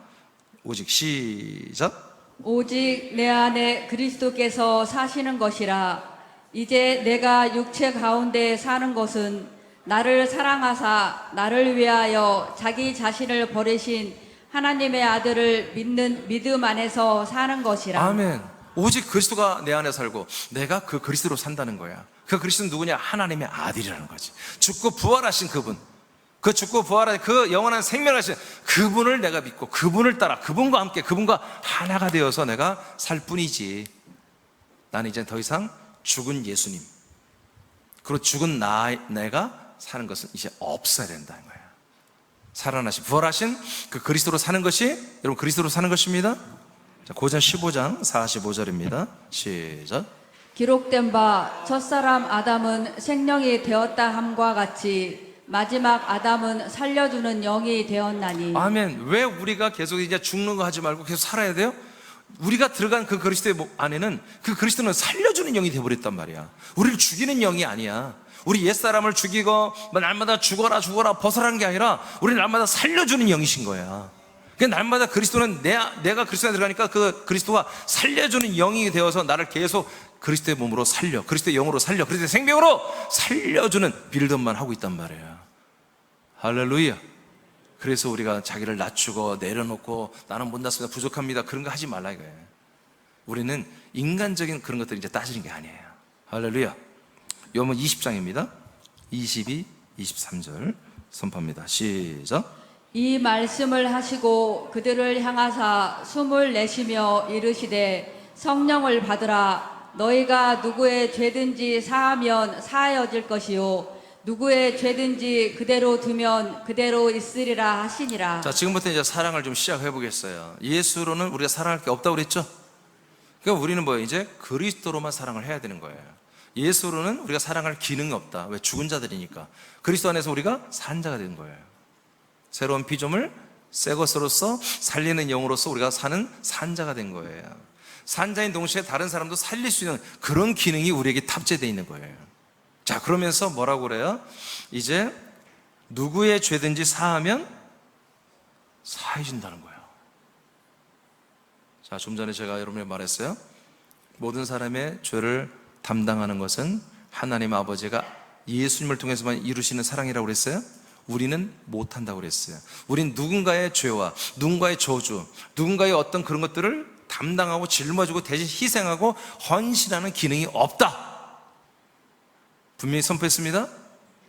오직 시작. 오직 내 안에 그리스도께서 사시는 것이라. 이제 내가 육체 가운데 사는 것은 나를 사랑하사 나를 위하여 자기 자신을 버리신 하나님의 아들을 믿는 믿음 안에서 사는 것이라. 아멘. 오직 그리스도가 내 안에 살고 내가 그 그리스도로 산다는 거야. 그 그리스도는 누구냐? 하나님의 아들이라는 거지. 죽고 부활하신 그분, 그 죽고 부활하신 그 영원한 생명을 하신 그분을 내가 믿고 그분을 따라 그분과 함께 그분과 하나가 되어서 내가 살 뿐이지. 나는 이제 더 이상 죽은 예수님, 그리고 죽은 내가 사는 것은 이제 없어야 된다는 거야. 살아나신 부활하신 그 그리스도로 사는 것이 여러분 그리스도로 사는 것입니다. 자, 고전 15장 45절입니다. 시작. 기록된 바 첫사람 아담은 생명이 되었다 함과 같이 마지막 아담은 살려주는 영이 되었나니. 아멘. 왜 우리가 계속 이제 죽는 거 하지 말고 계속 살아야 돼요? 우리가 들어간 그 그리스도의 안에는 그 그리스도는 살려주는 영이 되어버렸단 말이야. 우리를 죽이는 영이 아니야. 우리 옛사람을 죽이고 날마다 죽어라 벗어라는 게 아니라 우리 날마다 살려주는 영이신 거야. 그러니까 날마다 그리스도는 내가 그리스도에 들어가니까 그 그리스도가 살려주는 영이 되어서 나를 계속 그리스도의 몸으로 살려, 그리스도의 영으로 살려, 그리스도의 생명으로 살려주는 빌드업만 하고 있단 말이에요. 할렐루야. 그래서 우리가 자기를 낮추고 내려놓고 나는 못났습니다, 부족합니다, 그런 거 하지 말라 이거예요. 우리는 인간적인 그런 것들 이제 따지는 게 아니에요. 할렐루야. 요번 20장입니다 22, 23절 선포합니다. 시작. 이 말씀을 하시고 그들을 향하사 숨을 내쉬며 이르시되 성령을 받으라. 너희가 누구의 죄든지 사하면 사하여질 것이요 누구의 죄든지 그대로 두면 그대로 있으리라 하시니라. 자, 지금부터 이제 사랑을 좀 시작해 보겠어요. 예수로는 우리가 사랑할 게 없다고 그랬죠? 그러니까 우리는 뭐예요? 이제 그리스도로만 사랑을 해야 되는 거예요. 예수로는 우리가 사랑할 기능이 없다. 왜? 죽은 자들이니까. 그리스도 안에서 우리가 산 자가 된 거예요. 새로운 피조물, 새 것으로서 살리는 영으로서 우리가 사는 산자가 된 거예요. 산자인 동시에 다른 사람도 살릴 수 있는 그런 기능이 우리에게 탑재되어 있는 거예요. 자, 그러면서 뭐라고 그래요? 이제 누구의 죄든지 사하면 사해 준다는 거예요. 자, 좀 전에 제가 여러분에게 말했어요. 모든 사람의 죄를 담당하는 것은 하나님 아버지가 예수님을 통해서만 이루시는 사랑이라고 그랬어요. 우리는 못한다고 그랬어요. 우린 누군가의 죄와 누군가의 저주, 누군가의 어떤 그런 것들을 담당하고 짊어지고 대신 희생하고 헌신하는 기능이 없다. 분명히 선포했습니다.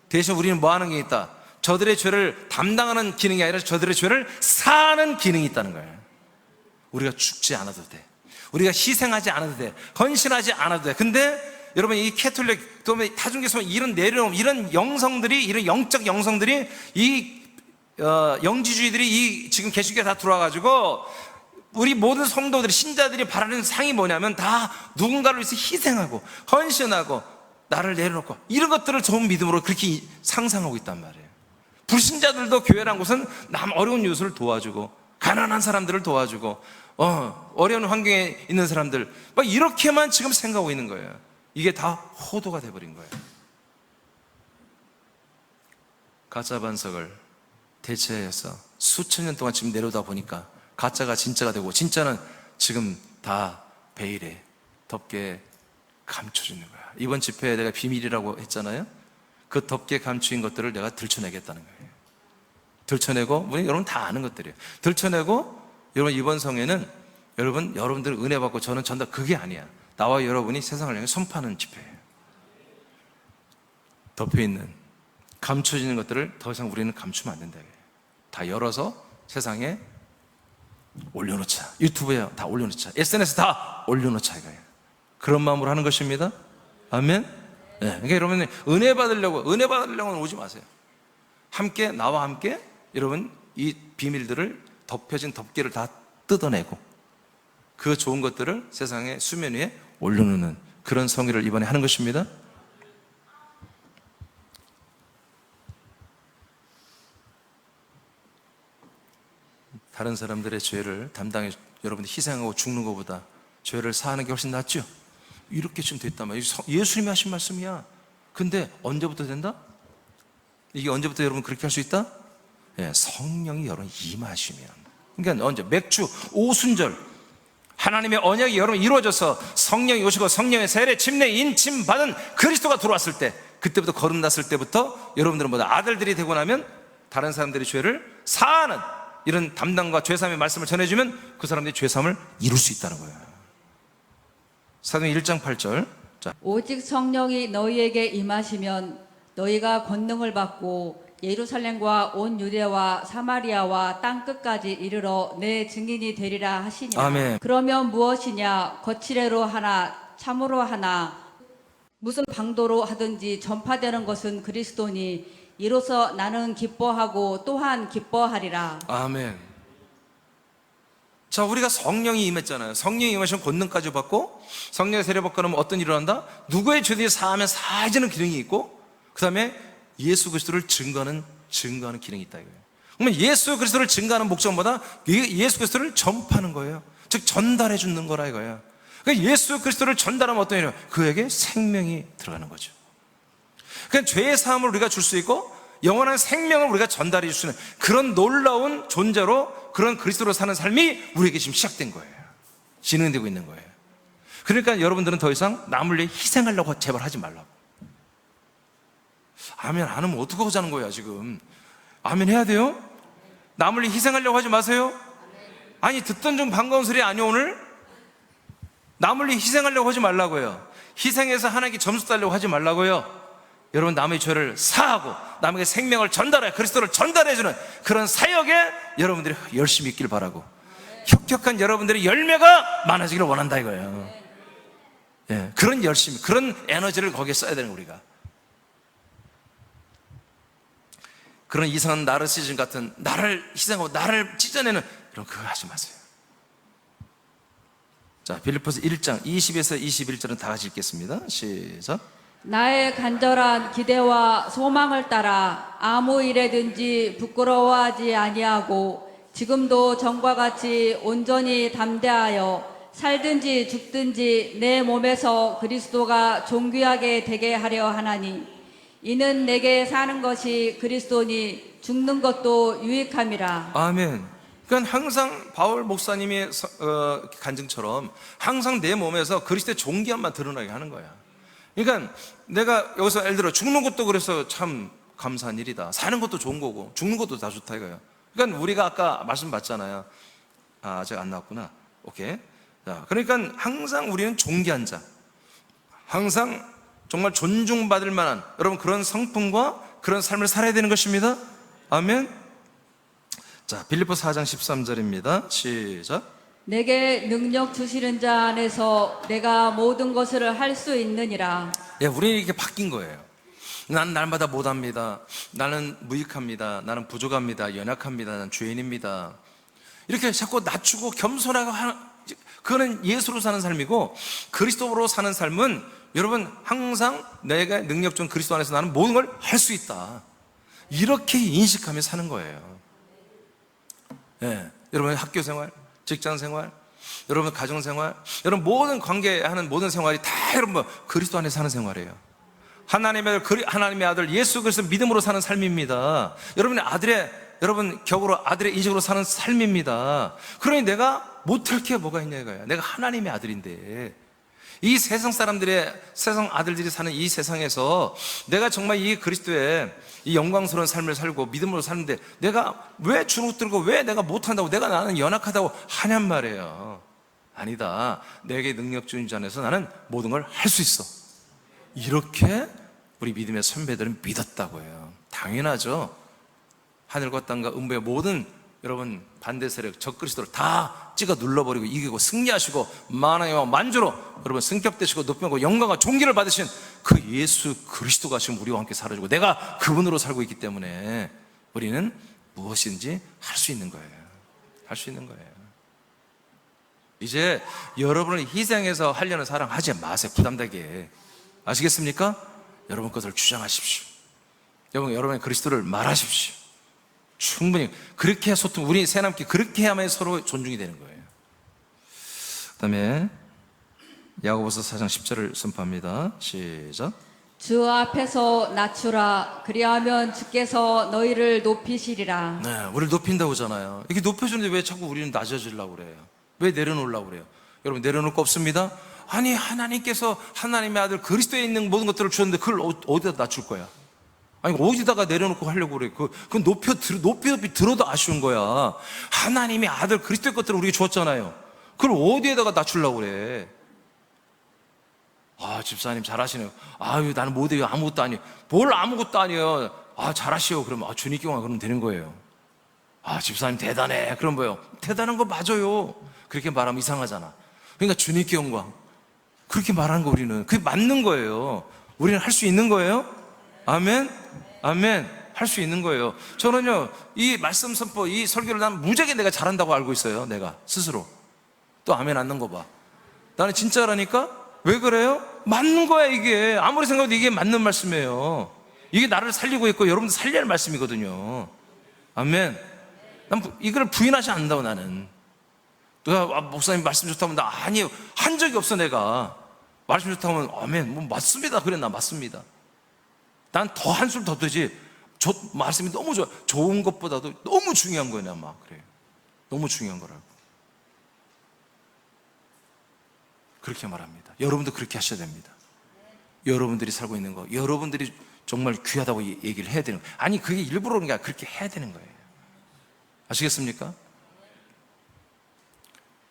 대신 우리는 뭐 하는 게 있다? 저들의 죄를 담당하는 기능이 아니라 저들의 죄를 사는 기능이 있다는 거예요. 우리가 죽지 않아도 돼. 우리가 희생하지 않아도 돼. 헌신하지 않아도 돼. 근데 여러분, 이 캐톨릭, 또 다중교회에서 이런 내려놓은, 이런 영성들이, 이런 영적 영성들이, 영지주의들이 지금 개신교에 다 들어와가지고, 우리 모든 성도들이, 신자들이 바라는 상이 뭐냐면, 다 누군가를 위해서 희생하고, 헌신하고, 나를 내려놓고, 이런 것들을 좋은 믿음으로 그렇게 상상하고 있단 말이에요. 불신자들도 교회란 곳은 어려운 이웃을 도와주고, 가난한 사람들을 도와주고, 어려운 환경에 있는 사람들, 막 이렇게만 지금 생각하고 있는 거예요. 이게 다 호도가 돼버린 거예요. 가짜 반석을 대체해서 수천 년 동안 지금 내려오다 보니까 가짜가 진짜가 되고, 진짜는 지금 다 베일에 덮개 감춰지는 거야. 이번 집회에 내가 비밀이라고 했잖아요. 그 덮개 감추인 것들을 내가 들춰내겠다는 거예요. 들춰내고, 여러분 다 아는 것들이에요. 들춰내고, 여러분 이번 성회는 여러분들 은혜 받고 저는 전달, 그게 아니야. 나와 여러분이 세상을 향해 선포하는 집회예요. 덮여있는, 감춰지는 것들을 더 이상 우리는 감추면 안 된다. 다 열어서 세상에 올려놓자. 유튜브에 다 올려놓자. SNS 다 올려놓자. 이거예요. 그런 마음으로 하는 것입니다. 아멘. 네. 그러니까 여러분, 은혜 받으려고는 오지 마세요. 함께, 나와 함께 여러분 이 비밀들을, 덮여진 덮개를 다 뜯어내고 그 좋은 것들을 세상의 수면 위에 올려놓는 그런 성회를 이번에 하는 것입니다. 다른 사람들의 죄를 담당해 여러분들 희생하고 죽는 것보다 죄를 사하는 게 훨씬 낫죠. 이렇게 좀 됐단 말이에요. 예수님이 하신 말씀이야. 근데 언제부터 된다? 이게 언제부터 여러분 그렇게 할 수 있다? 예, 성령이 여러분 임하시면. 그러니까 언제? 맥주 오순절 하나님의 언약이 여러분 이루어져서 성령이 오시고 성령의 세례, 침례, 인침 받은 그리스도가 들어왔을 때, 그때부터 거듭났을 때부터 여러분들은 뭐다? 아들들이 되고 나면 다른 사람들의 죄를 사하는 이런 담당과 죄사함의 말씀을 전해주면 그 사람들이 죄사함을 이룰 수 있다는 거예요. 사도행 1장 8절. 자, 오직 성령이 너희에게 임하시면 너희가 권능을 받고 예루살렘과 온 유대와 사마리아와 땅 끝까지 이르러 내 증인이 되리라 하시니라. 아멘. 그러면 무엇이냐? 거칠애로 하나 참으로 하나 무슨 방도로 하든지 전파되는 것은 그리스도니 이로써 나는 기뻐하고 또한 기뻐하리라. 아멘. 자, 우리가 성령이 임했잖아요. 성령이 임하시면 권능까지 받고, 성령의 세례 받고 나면 어떤 일을 한다? 누구의 죄들이 사하면 사해지는 기능이 있고, 그 다음에 예수 그리스도를 증거하는 기능이 있다 이거예요. 그러면 예수 그리스도를 증거하는 목적보다 예수 그리스도를 전파하는 거예요. 즉 전달해 주는 거라 이거예요. 그러니까 예수 그리스도를 전달하면 어떤 일이에요? 그에게 생명이 들어가는 거죠. 그러니까 죄의 사함을 우리가 줄 수 있고 영원한 생명을 우리가 전달해 줄 수 있는 그런 놀라운 존재로, 그런 그리스도로 사는 삶이 우리에게 지금 시작된 거예요. 진행되고 있는 거예요. 그러니까 여러분들은 더 이상 남을 위해 희생하려고 제발 하지 말라고. 아멘 안 하면 어떡하자는 거야 지금. 아멘 해야 돼요? 남을 위해 희생하려고 하지 마세요. 아니 듣던 좀 반가운 소리 아니요 오늘? 남을 위해 희생하려고 하지 말라고요. 희생해서 하나님께 점수 따려고 하지 말라고요. 여러분 남의 죄를 사하고 남에게 생명을 전달해, 그리스도를 전달해주는 그런 사역에 여러분들이 열심히 있길 바라고, 혁혁한 여러분들의 열매가 많아지기를 원한다 이거예요. 예, 그런 열심, 그런 에너지를 거기에 써야 되는 우리가. 그런 이상한 나르시즘 같은 나를 희생하고 나를 찢어내는 이런 그거 하지 마세요. 자, 자, 빌립보서 1장 20에서 21절은 다 같이 읽겠습니다. 시작. 나의 간절한 기대와 소망을 따라 아무 일에든지 부끄러워하지 아니하고 지금도 전과 같이 온전히 담대하여 살든지 죽든지 내 몸에서 그리스도가 존귀하게 되게 하려 하나니 이는 내게 사는 것이 그리스도니 죽는 것도 유익함이라. 아멘. 그러니까 항상 바울 목사님의 간증처럼 항상 내 몸에서 그리스도의 존귀함만 드러나게 하는 거야. 그러니까 내가 여기서 예를 들어 죽는 것도 그래서 참 감사한 일이다. 사는 것도 좋은 거고 죽는 것도 다 좋다 이거야. 그러니까 우리가 아까 말씀 받잖아요. 아, 아직 안 나왔구나. 오케이. 자, 그러니까 항상 우리는 존귀한 자, 항상 정말 존중받을 만한 여러분 그런 성품과 그런 삶을 살아야 되는 것입니다. 아멘. 자, 빌립보서 4장 13절입니다. 시작. 내게 능력 주시는 자 안에서 내가 모든 것을 할 수 있느니라. 예, 우리는 이렇게 바뀐 거예요. 난 날마다 못합니다. 나는 무익합니다. 나는 부족합니다. 연약합니다. 나는 죄인입니다. 이렇게 자꾸 낮추고 겸손하고 그거는 예수로 사는 삶이고, 그리스도로 사는 삶은 여러분 항상 내가 능력 중 그리스도 안에서 나는 모든 걸 할 수 있다. 이렇게 인식하며 사는 거예요. 예, 여러분 학교 생활, 직장 생활, 여러분 가정 생활, 여러분 모든 관계하는 모든 생활이 다 여러분 그리스도 안에 사는 생활이에요. 하나님의 아들 예수 그리스도 믿음으로 사는 삶입니다. 여러분 격으로 아들의 인식으로 사는 삶입니다. 그러니 내가 못할 게 뭐가 있냐 이거야. 내가 하나님의 아들인데 이 세상 아들들이 사는 이 세상에서 내가 정말 이 그리스도의 이 영광스러운 삶을 살고 믿음으로 사는데 내가 왜 주눅들고 왜 내가 못한다고 나는 연약하다고 하냔 말이에요. 아니다. 내게 능력 주인 자 안에서 나는 모든 걸 할 수 있어. 이렇게 우리 믿음의 선배들은 믿었다고 해요. 당연하죠. 하늘과 땅과 음부의 모든 여러분 반대 세력 적그리스도를 다 찍어 눌러버리고 이기고 승리하시고 만왕의 만주로 여러분 승격되시고 높이고 영광과 존귀를 받으신 그 예수 그리스도가 지금 우리와 함께 살아주고 내가 그분으로 살고 있기 때문에 우리는 무엇인지 할 수 있는 거예요. 할 수 있는 거예요. 이제 여러분을 희생해서 하려는 사랑 하지 마세요. 부담되게. 아시겠습니까? 여러분 것을 주장하십시오. 여러분의 그리스도를 말하십시오. 충분히 그렇게 해야 소통, 우리 새남기 그렇게 해야만 서로 존중이 되는 거예요. 그 다음에 야고보서 4장 10절을 선포합니다. 시작. 주 앞에서 낮추라. 그리하면 주께서 너희를 높이시리라. 네, 우리를 높인다고 하잖아요. 이렇게 높여주는데 왜 자꾸 우리는 낮아지려고 그래요? 왜 내려놓으려고 그래요? 여러분 내려놓을 거 없습니다. 아니 하나님께서 하나님의 아들 그리스도에 있는 모든 것들을 주셨는데 그걸 어디다 낮출 거야? 아니 어디다가 내려놓고 하려고 그래? 그 높이 들어도 아쉬운 거야. 하나님의 아들 그리스도의 것들을 우리에게 주었잖아요. 그걸 어디에다가 낮추려고 그래? 아, 집사님 잘하시네요. 아유, 나는 못해요. 아무것도 아니에요. 뭘 아무것도 아니에요. 아, 잘하시오. 그러면 주님께 그러면 되는 거예요. 아, 집사님 대단해. 그럼 뭐예요? 대단한 거 맞아요. 그렇게 말하면 이상하잖아. 그러니까 주님께 영광. 그렇게 말하는 거 우리는 그게 맞는 거예요. 우리는 할 수 있는 거예요. 아멘. 아멘. 할 수 있는 거예요. 저는요, 이 말씀 선포, 이 설교를 난 무지하게 내가 잘한다고 알고 있어요. 내가 스스로. 또 아멘 안 넣는 거 봐. 나는 진짜라니까? 왜 그래요? 맞는 거야, 이게. 아무리 생각해도 이게 맞는 말씀이에요. 이게 나를 살리고 있고 여러분들 살려야 할 말씀이거든요. 아멘. 난 이걸 부인하지 않는다고, 나는. 누가 목사님 말씀 좋다면 나 아니에요. 한 적이 없어, 내가. 말씀 좋다면 아멘. 뭐 맞습니다. 그래, 나 맞습니다. 난 더 한술 더 되지. 말씀이 너무 좋아. 좋은 것보다도 너무 중요한 거예요, 나 막. 그래요. 너무 중요한 거라고. 그렇게 말합니다. 여러분도 그렇게 하셔야 됩니다. 여러분들이 살고 있는 거, 여러분들이 정말 귀하다고 얘기를 해야 되는 거예요. 아니, 그게 일부러 그런 게 아니라 그렇게 해야 되는 거예요. 아시겠습니까?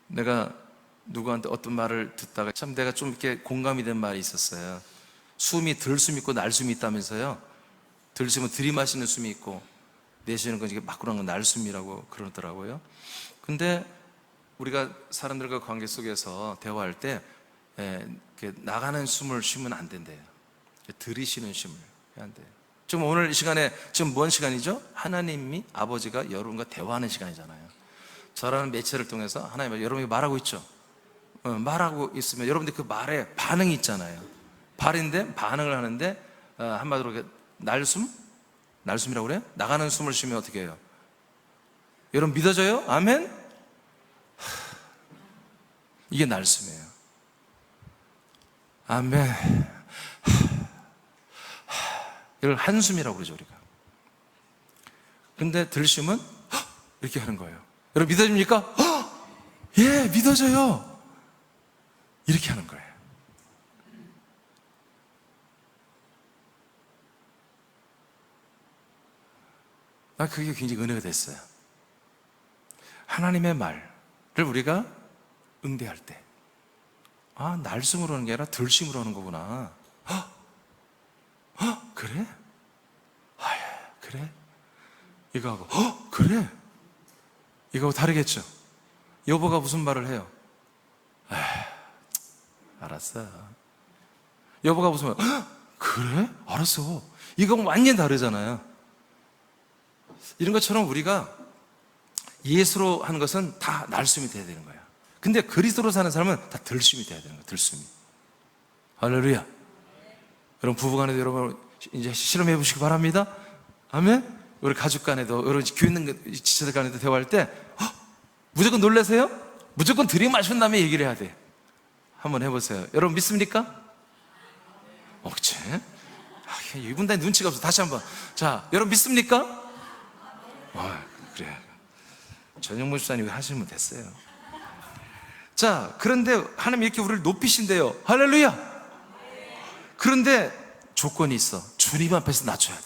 내가 누구한테 어떤 말을 듣다가 참 내가 좀 이렇게 공감이 된 말이 있었어요. 들숨이 있고 날숨이 있다면서요. 들숨은 들이마시는 숨이 있고 내쉬는 건 이게 막 나오는 건 날숨이라고 그러더라고요. 근데 우리가 사람들과 관계 속에서 대화할 때 나가는 숨을 쉬면 안 된대요. 들이쉬는 숨을 해야 안 돼요. 지금 오늘 이 시간에 지금 뭔 시간이죠? 하나님이 아버지가 여러분과 대화하는 시간이잖아요. 저라는 매체를 통해서 하나님 여러분이 말하고 있죠. 말하고 있으면 여러분들 그 말에 반응이 있잖아요. 반응을 하는데 한마디로 날숨이라고 그래요? 나가는 숨을 쉬면 어떻게 해요? 여러분 믿어져요? 아멘? 이게 날숨이에요. 아멘. 이걸 한숨이라고 그러죠, 우리가. 근데 들숨은 이렇게 하는 거예요. 여러분 믿어집니까? 예, 믿어져요. 이렇게 하는 거예요. 나 그게 굉장히 은혜가 됐어요. 하나님의 말을 우리가 응대할 때, 날숨으로 하는 게 아니라 들숨으로 하는 거구나. 그래? 그래? 이거하고, 그래? 이거하고 다르겠죠? 여보가 무슨 말을 해요? 알았어. 여보가 무슨 말, 그래? 알았어. 이거하고 완전히 다르잖아요. 이런 것처럼 우리가 예수로 하는 것은 다 날숨이 돼야 되는 거야. 근데 그리스도로 사는 사람은 다 들숨이 돼야 되는 거야. 들숨이. 할렐루야. 여러분 부부간에도 여러분 이제 실험해 보시기 바랍니다. 아멘. 우리 가족 간에도 여러분 교회 있는 지체들 간에도 대화할 때 무조건 놀라세요? 무조건 들이마신 다음에 얘기를 해야 돼. 한번 해보세요. 여러분 믿습니까? 그치? 이분 다 눈치가 없어. 다시 한번. 자, 여러분 믿습니까? 그래. 전영문 수사님 하시면 됐어요. 자, 그런데 하나님 이렇게 우리를 높이신대요. 할렐루야. 그런데 조건이 있어. 주님 앞에서 낮춰야 돼.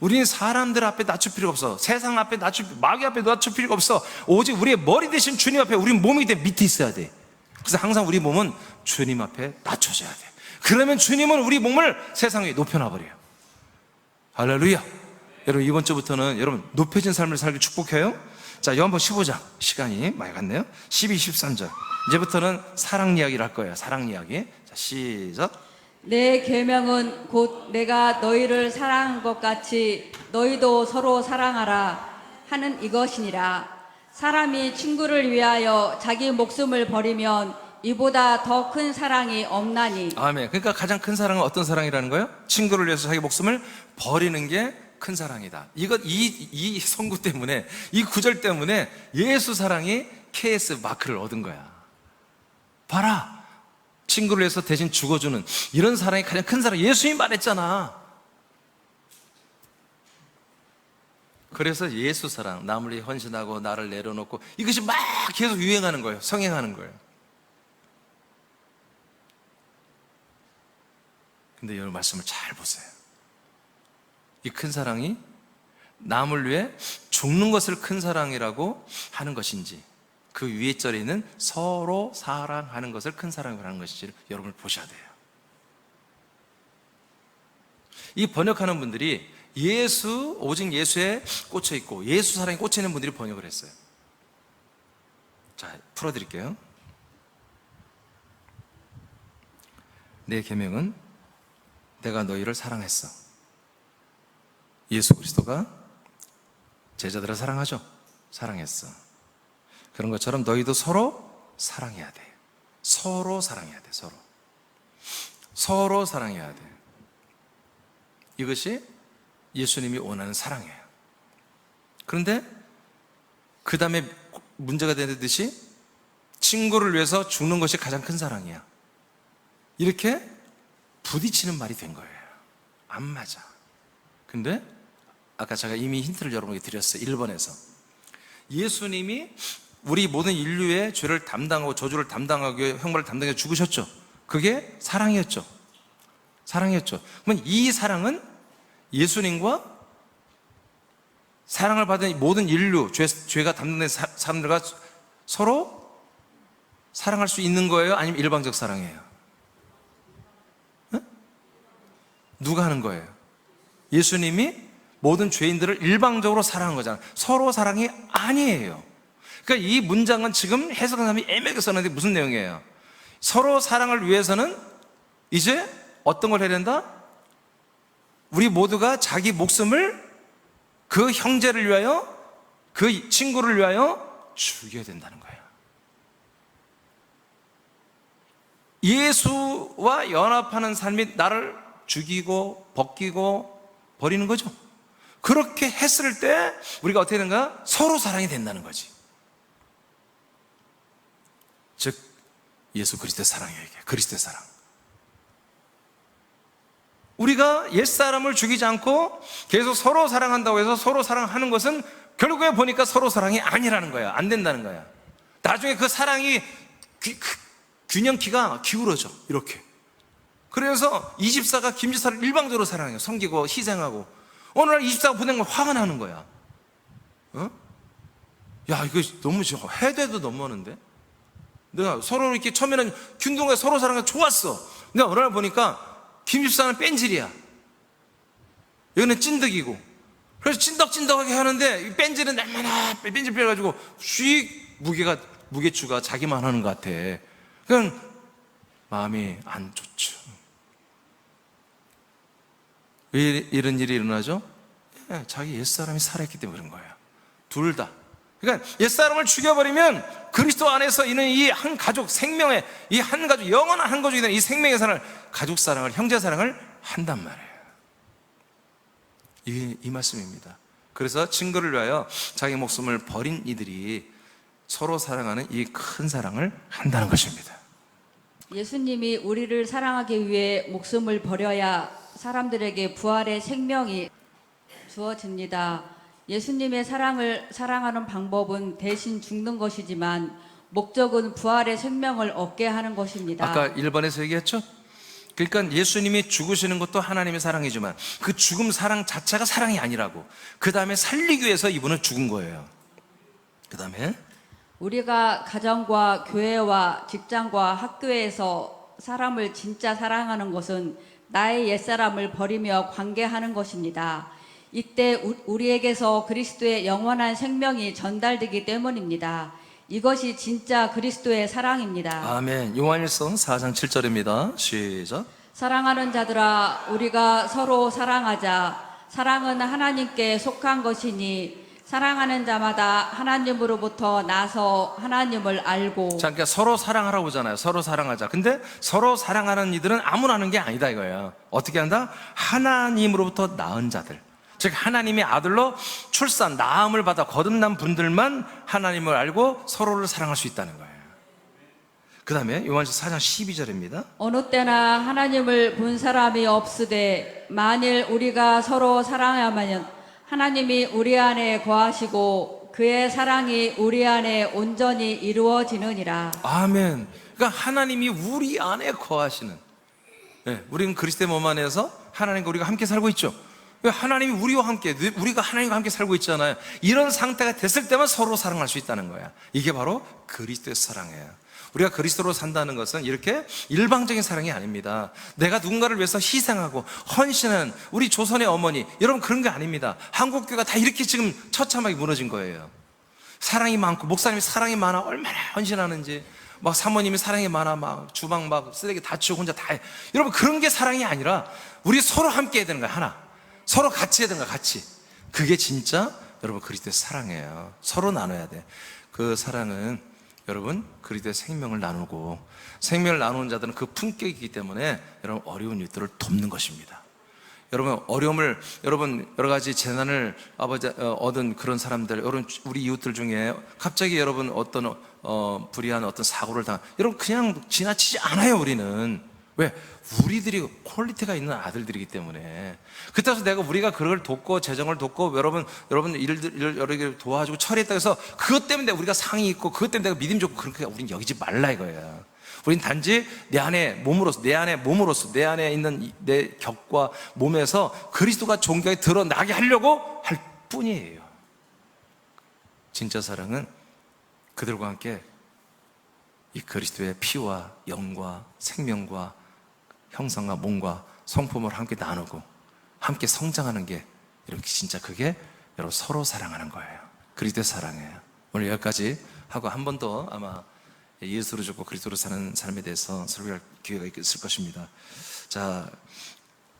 우리는 사람들 앞에 낮출 필요가 없어. 세상 앞에 마귀 앞에 낮출 필요가 없어. 오직 우리의 머리 대신 주님 앞에 우리 몸이 밑에 있어야 돼. 그래서 항상 우리 몸은 주님 앞에 낮춰져야 돼. 그러면 주님은 우리 몸을 세상 위에 높여놔버려요. 할렐루야. 여러분 이번 주부터는 여러분 높여진 삶을 살기 축복해요. 자, 요한복음 15장 시간이 많이 갔네요. 12, 13절 이제부터는 사랑 이야기를 할 거예요. 사랑 이야기. 자, 시작. 내 계명은 곧 내가 너희를 사랑한 것 같이 너희도 서로 사랑하라 하는 이것이니라. 사람이 친구를 위하여 자기 목숨을 버리면 이보다 더 큰 사랑이 없나니. 아멘. 그러니까 가장 큰 사랑은 어떤 사랑이라는 거예요? 친구를 위해서 자기 목숨을 버리는 게 큰 사랑이다. 이 선구 때문에, 이 구절 때문에 예수 사랑이 KS 마크를 얻은 거야. 봐라. 친구를 위해서 대신 죽어주는 이런 사랑이 가장 큰 사랑. 예수님이 말했잖아. 그래서 예수 사랑, 남을 위해 헌신하고 나를 내려놓고 이것이 막 계속 유행하는 거예요. 성행하는 거예요. 근데 여러분 말씀을 잘 보세요. 이 큰 사랑이 남을 위해 죽는 것을 큰 사랑이라고 하는 것인지, 그 위에 절에 있는 서로 사랑하는 것을 큰 사랑이라고 하는 것인지를 여러분을 보셔야 돼요. 이 번역하는 분들이 오직 예수에 꽂혀 있고 예수 사랑에 꽂혀 있는 분들이 번역을 했어요. 자, 풀어드릴게요. 내 계명은 내가 너희를 사랑했어. 예수 그리스도가 제자들을 사랑하죠. 사랑했어. 그런 것처럼 너희도 서로 사랑해야 돼. 서로 사랑해야 돼. 서로 사랑해야 돼. 이것이 예수님이 원하는 사랑이에요. 그런데 그 다음에 문제가 되듯이 친구를 위해서 죽는 것이 가장 큰 사랑이야. 이렇게 부딪히는 말이 된 거예요. 안 맞아. 근데 아까 제가 이미 힌트를 여러분에게 드렸어요. 1번에서 예수님이 우리 모든 인류의 죄를 담당하고 저주를 담당하기 위해 형벌을 담당해 죽으셨죠. 그게 사랑이었죠. 그러면 이 사랑은 예수님과 사랑을 받은 모든 인류, 죄가 담당된 사람들과 서로 사랑할 수 있는 거예요? 아니면 일방적 사랑이에요? 누가 하는 거예요? 예수님이 모든 죄인들을 일방적으로 사랑한 거잖아요. 서로 사랑이 아니에요. 그러니까 이 문장은 지금 해석한 사람이 애매하게 썼는데 무슨 내용이에요? 서로 사랑을 위해서는 이제 어떤 걸 해야 된다? 우리 모두가 자기 목숨을 그 형제를 위하여, 그 친구를 위하여 죽여야 된다는 거예요. 예수와 연합하는 삶이 나를 죽이고 벗기고 버리는 거죠. 그렇게 했을 때 우리가 어떻게 되는가? 서로 사랑이 된다는 거지. 즉 예수 그리스도의 사랑이에요. 이게 그리스도의 사랑. 우리가 옛사람을 죽이지 않고 계속 서로 사랑한다고 해서 서로 사랑하는 것은 결국에 보니까 서로 사랑이 아니라는 거야. 안 된다는 거야. 나중에 그 사랑이 균형키가 기울어져. 이렇게. 그래서 이집사가 김지사를 일방적으로 사랑해요. 섬기고 희생하고. 어느 날 이집사가 보낸 걸 화가 나는 거야. 어? 야, 이거 너무 해대도 너무하는데? 내가 서로 이렇게 처음에는 균등하게 서로 사랑하기 좋았어. 근데 어느 날 보니까 김집사는 뺀질이야. 여기는 찐득이고. 그래서 찐덕찐덕하게 하는데 이 뺀질은 날마다 뺀질 빼가지고 휙 무게추가 자기만 하는 것 같아. 그냥 마음이 안 좋죠. 왜 이런 일이 일어나죠? 자기 옛사람이 살아있기 때문에 그런 거예요. 둘 다. 그러니까 옛사람을 죽여버리면 그리스도 안에서 있는 이 한 가족 생명의 이 한 가족 영원한 한 가족이 되는 이 생명의 사랑을 가족 사랑을 형제 사랑을 한단 말이에요. 이 말씀입니다. 그래서 증거를 위하여 자기 목숨을 버린 이들이 서로 사랑하는 이 큰 사랑을 한다는 것입니다. 예수님이 우리를 사랑하기 위해 목숨을 버려야 사람들에게 부활의 생명이 주어집니다. 예수님의 사랑을 사랑하는 방법은 대신 죽는 것이지만 목적은 부활의 생명을 얻게 하는 것입니다. 아까 1번에서 얘기했죠? 그러니까 예수님이 죽으시는 것도 하나님의 사랑이지만 그 죽음 사랑 자체가 사랑이 아니라고. 그 다음에 살리기 위해서 이분은 죽은 거예요. 그 다음에 우리가 가정과 교회와 직장과 학교에서 사람을 진짜 사랑하는 것은 나의 옛사람을 버리며 관계하는 것입니다. 이때 우리에게서 그리스도의 영원한 생명이 전달되기 때문입니다. 이것이 진짜 그리스도의 사랑입니다. 아멘. 요한일서 4장 7절입니다. 시작. 사랑하는 자들아, 우리가 서로 사랑하자. 사랑은 하나님께 속한 것이니 사랑하는 자마다 하나님으로부터 나서 하나님을 알고. 자, 그러니까 서로 사랑하라고 하잖아요. 서로 사랑하자. 근데 서로 사랑하는 이들은 아무나 하는 게 아니다 이거예요. 어떻게 한다? 하나님으로부터 낳은 자들. 즉 하나님의 아들로 출산, 낳음을 받아 거듭난 분들만 하나님을 알고 서로를 사랑할 수 있다는 거예요. 그 다음에 요한일서 4장 12절입니다. 어느 때나 하나님을 본 사람이 없으되 만일 우리가 서로 사랑하면 하나님이 우리 안에 거하시고 그의 사랑이 우리 안에 온전히 이루어지느니라. 아멘. 그러니까 하나님이 우리 안에 거하시는. 네, 우리는 그리스도의 몸 안에서 하나님과 우리가 함께 살고 있죠. 하나님이 우리와 함께, 우리가 하나님과 함께 살고 있잖아요. 이런 상태가 됐을 때만 서로 사랑할 수 있다는 거야. 이게 바로 그리스도의 사랑이에요. 우리가 그리스도로 산다는 것은 이렇게 일방적인 사랑이 아닙니다. 내가 누군가를 위해서 희생하고 헌신하는 우리 조선의 어머니, 여러분 그런 게 아닙니다. 한국교회가 다 이렇게 지금 처참하게 무너진 거예요. 사랑이 많고 목사님이 사랑이 많아 얼마나 헌신하는지, 막 사모님이 사랑이 많아 막 주방 막 쓰레기 다 치우고 혼자 다 해. 여러분 그런 게 사랑이 아니라 우리 서로 함께 해야 되는 거야. 하나 서로 같이 해야 되는 거야. 같이. 그게 진짜 여러분 그리스도의 사랑이에요. 서로 나눠야 돼. 그 사랑은 여러분 그리스도의 생명을 나누고, 생명을 나누는 자들은 그 품격이기 때문에 여러분 어려운 이들을 돕는 것입니다. 여러분 어려움을, 여러분 여러 가지 재난을 얻은 그런 사람들, 여러분 우리 이웃들 중에 갑자기 여러분 어떤 불의한 어떤 사고를 여러분 그냥 지나치지 않아요. 우리는 왜? 우리들이 퀄리티가 있는 아들들이기 때문에. 그때서 우리가 그걸 돕고 재정을 돕고 여러분 일을 여러 개 도와주고 처리했다 해서 그것 때문에 우리가 상이 있고 그것 때문에 내가 믿음 좋고 그렇게 우리는 여기지 말라 이거예요. 우린 단지 내 안에 몸으로서 내 안에 있는 내 격과 몸에서 그리스도가 존귀하게 드러나게 하려고 할 뿐이에요. 진짜 사랑은 그들과 함께 이 그리스도의 피와 영과 생명과 형상과 몸과 성품을 함께 나누고 함께 성장하는 게 이렇게 진짜 그게 여러분 서로 사랑하는 거예요. 그리스도의 사랑이에요. 오늘 여기까지 하고 한 번 더 아마 예수로 죽고 그리스도로 사는 삶에 대해서 설교할 기회가 있을 것입니다. 자,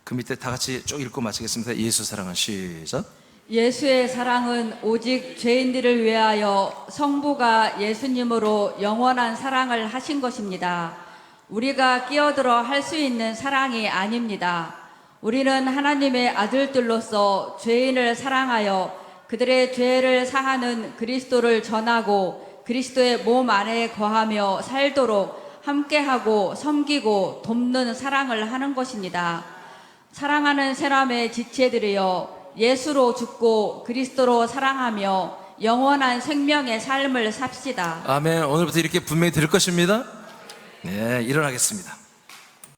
그 밑에 다 같이 쭉 읽고 마치겠습니다. 예수 사랑은 시작. 예수의 사랑은 오직 죄인들을 위하여 성부가 예수님으로 영원한 사랑을 하신 것입니다. 우리가 끼어들어 할 수 있는 사랑이 아닙니다. 우리는 하나님의 아들들로서 죄인을 사랑하여 그들의 죄를 사하는 그리스도를 전하고 그리스도의 몸 안에 거하며 살도록 함께하고 섬기고 돕는 사랑을 하는 것입니다. 사랑하는 사람의 지체들이여 예수로 죽고 그리스도로 사랑하며 영원한 생명의 삶을 삽시다. 아멘. 오늘부터 이렇게 분명히 들을 것입니다. 네, 일어나겠습니다.